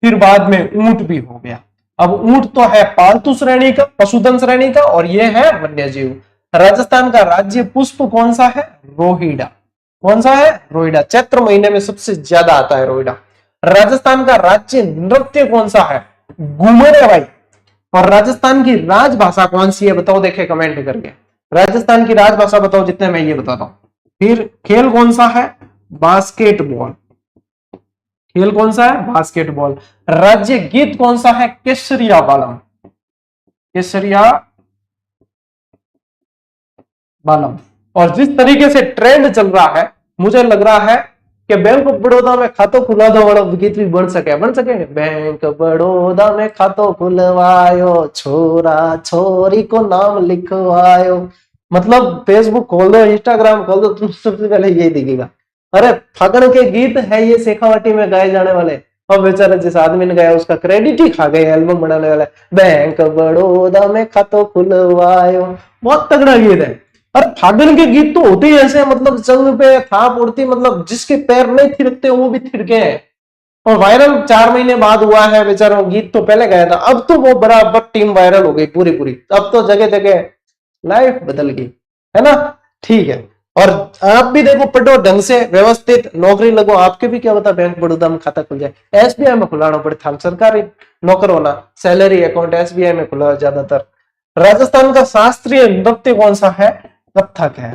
फिर बाद में ऊंट भी हो गया। अब ऊंट तो है पालतू श्रेणी का, पशुधन श्रेणी का, और ये है वन्यजीव। राजस्थान का राज्य पुष्प कौन सा है, रोहिड़ा। कौन सा है, रोहिड़ा। चैत्र महीने में सबसे ज्यादा आता है रोहिड़ा। राजस्थान का राज्य नृत्य कौन सा है, घूमर है भाई। और राजस्थान की राजभाषा कौन सी है, बताओ, देखे कमेंट करके। राजस्थान की राजभाषा बताओ, जितने मैं ये बताता हूं। फिर खेल कौन सा है, बास्केटबॉल। खेल कौन सा है, बास्केटबॉल। राज्य गीत कौन सा है, केसरिया बालम। केसरिया बालम। और जिस तरीके से ट्रेंड चल रहा है, मुझे लग रहा है कि बैंक ऑफ बड़ौदा में खातो खुला दो वाला गीत भी बन सके। बैंक बड़ौदा में खातो खुलवायो, छोरा छोरी को नाम लिखवायो। मतलब फेसबुक खोल दो, इंस्टाग्राम खोल दो, तुम सबसे पहले यही दिखेगा। अरे फागण के गीत है ये शेखावाटी में गाए जाने वाले। अब बेचारा जिस आदमी ने गाया उसका क्रेडिट ही खा गए एल्बम बनाने वाला। बैंक बड़ौदा में खातो खुलवायो, बहुत तगड़ा गीत है। अरे फागण के गीत तो होते ही ऐसे, मतलब जंग पे थाप उड़ती, मतलब जिसके पैर नहीं थिरकते वो भी थिरके हैं। और वायरल 4 महीने बाद हुआ है बेचारा, गीत तो पहले गाया था, अब तो वो बराबर टीम वायरल हो गई पूरी पूरी, अब तो जगह जगह लाइफ बदल गई, है ना। ठीक है, और आप भी देखो, पढ़ो ढंग से, व्यवस्थित नौकरी लगो। आपके भी क्या होता, बैंक बड़ौदा में खाता खुल जाए, एसबीआई में खुलाना पड़े था, सरकारी नौकर होना, सैलरी अकाउंट एसबीआई में खुला ज्यादातर। राजस्थान का शास्त्रीय नृत्य कौन सा है, कथक है।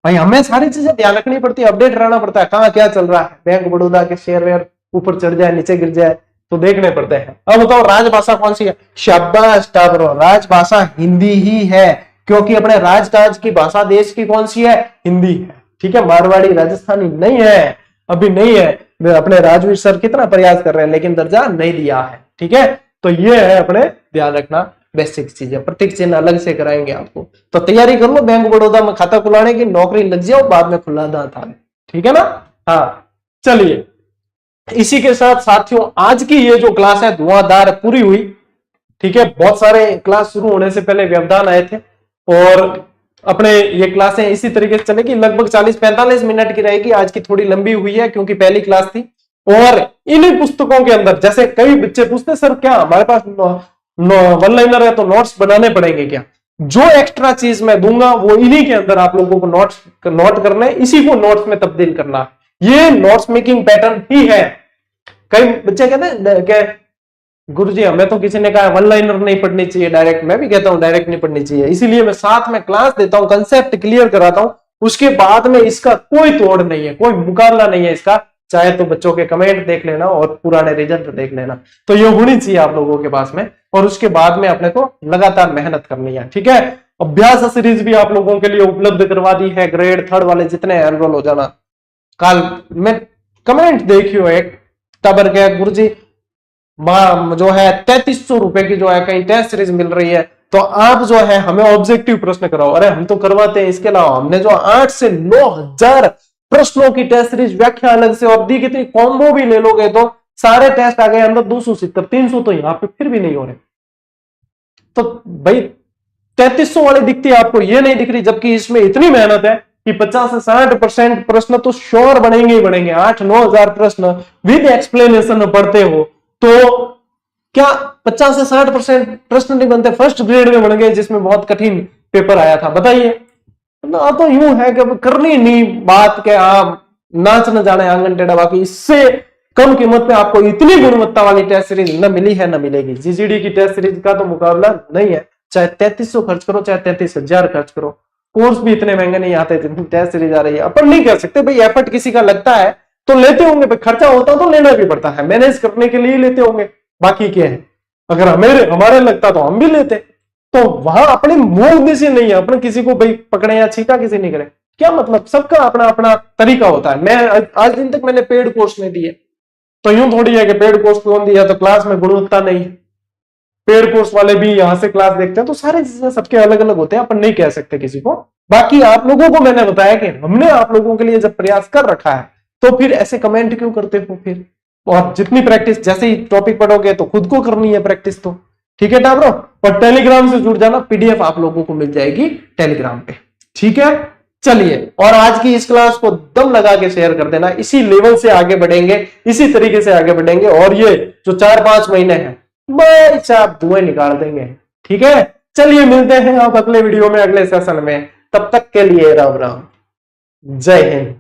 भाई हमें सारी चीजें ध्यान रखनी पड़ती है, अपडेट रहना पड़ता है, कहाँ क्या चल रहा है, बैंक बड़ौदा के शेयर वेयर ऊपर चढ़ जाए नीचे गिर जाए तो देखने पड़ते हैं। अब बताओ राजभाषा कौन सी है, शाबाश टाबरो, राजभाषा हिंदी ही है, क्योंकि अपने राज की भाषा देश की कौन सी है, हिंदी है। ठीक है, मारवाड़ी राजस्थानी नहीं है, अभी नहीं है। अपने राजवीर सर कितना प्रयास कर रहे हैं लेकिन दर्जा नहीं दिया है। ठीक है, तो ये है अपने ध्यान रखना बेसिक चीजें। प्रतीक चिन्ह अलग से कराएंगे आपको, तो तैयारी कर लो बैंक बड़ौदा में खाता खुलाने की, नौकरी लग जाओ, बाद में खुला दांत था। ठीक है ना। हाँ चलिए, इसी के साथ साथियों आज की ये जो क्लास है धुआंधार पूरी हुई। ठीक है, बहुत सारे क्लास शुरू होने से पहले व्यवधान आए थे, और अपने ये क्लासें इसी तरीके से चलेगी, लगभग 40-45 मिनट की रहेगी। आज की थोड़ी लंबी हुई है क्योंकि पहली क्लास थी। और इन्हीं पुस्तकों के अंदर, जैसे कई बच्चे पूछते सर क्या हमारे पास वन लाइनर है तो नोट्स बनाने पड़ेंगे क्या, जो एक्स्ट्रा चीज मैं दूंगा वो इन्हीं के अंदर आप लोगों को नोट करना है, इसी को नोट्स में तब्दील करना है। ये नोट्स मेकिंग पैटर्न ही है। कई बच्चे कहते हैं क्या गुरुजी हमें तो किसी ने कहा वन लाइनर नहीं पढ़नी चाहिए डायरेक्ट, मैं भी कहता हूं डायरेक्ट नहीं पढ़नी चाहिए, इसीलिए मैं साथ में क्लास देता हूं, कंसेप्ट क्लियर कराता हूं, उसके बाद में इसका कोई तोड़ नहीं है, कोई मुकाबला नहीं है इसका। चाहे तो बच्चों के कमेंट देख लेना और पुराने रिजल्ट देख लेना, तो ये होनी चाहिए आप लोगों के पास में, और उसके बाद में अपने को लगातार मेहनत करनी है। ठीक है, अभ्यास सीरीज भी आप लोगों के लिए उपलब्ध करवा दी है, ग्रेड 3 वाले जितने एनरोल हो जाना। कल मैं कमेंट देखियो एक टबर के गुरुजी जो है 3300 रुपए की जो है कहीं टेस्ट सीरीज मिल रही है, तो आप जो है हमें ऑब्जेक्टिव प्रश्न कराओ। अरे हम तो करवाते हैं, इसके अलावा हमने जो 8 से 9000 प्रश्नों की टेस्ट सीरीज व्याख्या अलग से और दी, कितनी कॉम्बो भी ले लोगे तो सारे टेस्ट आ गए अंदर 270, 300 तो यहाँ पे फिर भी नहीं हो रहे। तो भाई 3300 वाली दिखती है आपको, ये नहीं दिख रही, जबकि इसमें इतनी मेहनत है कि 50 से 60% प्रश्न तो श्योर बनेंगे ही बनेंगे। 8-9 हजार प्रश्न विद एक्सप्लेनेशन पढ़ते हो तो क्या 50 से 60% प्रश्न नहीं बनते, फर्स्ट ग्रेड में बन गए जिसमें बहुत कठिन पेपर आया था। बताइए ना, तो यूं है कि करनी नहीं बात के आप नाच न जाने आंगन टेढ़ा, बाकी इससे कम कीमत पे आपको इतनी गुणवत्ता वाली टेस्ट सीरीज न मिली है न मिलेगी। जीजीडी की टेस्ट सीरीज का तो मुकाबला नहीं है, चाहे 3300 खर्च करो चाहे 33,000 खर्च करो, कोर्स भी इतने महंगे नहीं आते जितनी टेस्ट सीरीज आ रही है। अपन नहीं कर सकते भाई, एफर्ट किसी का लगता है तो लेते होंगे भाई, खर्चा होता तो लेना भी पड़ता है, मैनेज करने के लिए लेते होंगे, बाकी क्या है। अगर हमारे लगता तो हम भी लेते। तो वहां अपने मूल उद्देश्य नहीं है अपन किसी को भाई पकड़े या छीटा किसी नहीं करे, क्या मतलब, सबका अपना अपना तरीका होता है। मैं आज दिन तक मैंने पेड कोर्स नहीं दिए, तो यूं थोड़ी है कि पेड कोर्स कौन दिया तो क्लास में गुणवत्ता नहीं है। पेड कोर्स वाले भी यहां से क्लास देखते हैं, तो सारी चीजें सबके अलग अलग होते हैं, अपन नहीं कह सकते किसी को। बाकी आप लोगों को मैंने बताया कि हमने आप लोगों के लिए जब प्रयास कर रखा है तो फिर ऐसे कमेंट क्यों करते हो फिर। और जितनी प्रैक्टिस, जैसे ही टॉपिक पढ़ोगे तो खुद को करनी है प्रैक्टिस, तो ठीक है टाब्रो। और टेलीग्राम से जुड़ जाना, पीडीएफ आप लोगों को मिल जाएगी टेलीग्राम पे। ठीक है, चलिए, और आज की इस क्लास को दम लगा के शेयर कर देना, इसी लेवल से आगे बढ़ेंगे, इसी तरीके से आगे बढ़ेंगे, और ये जो 4-5 महीने हैं बस आप धुएं निकाल देंगे। ठीक है, चलिए मिलते हैं आप अगले वीडियो में, अगले सेशन में, तब तक के लिए राम राम, जय हिंद।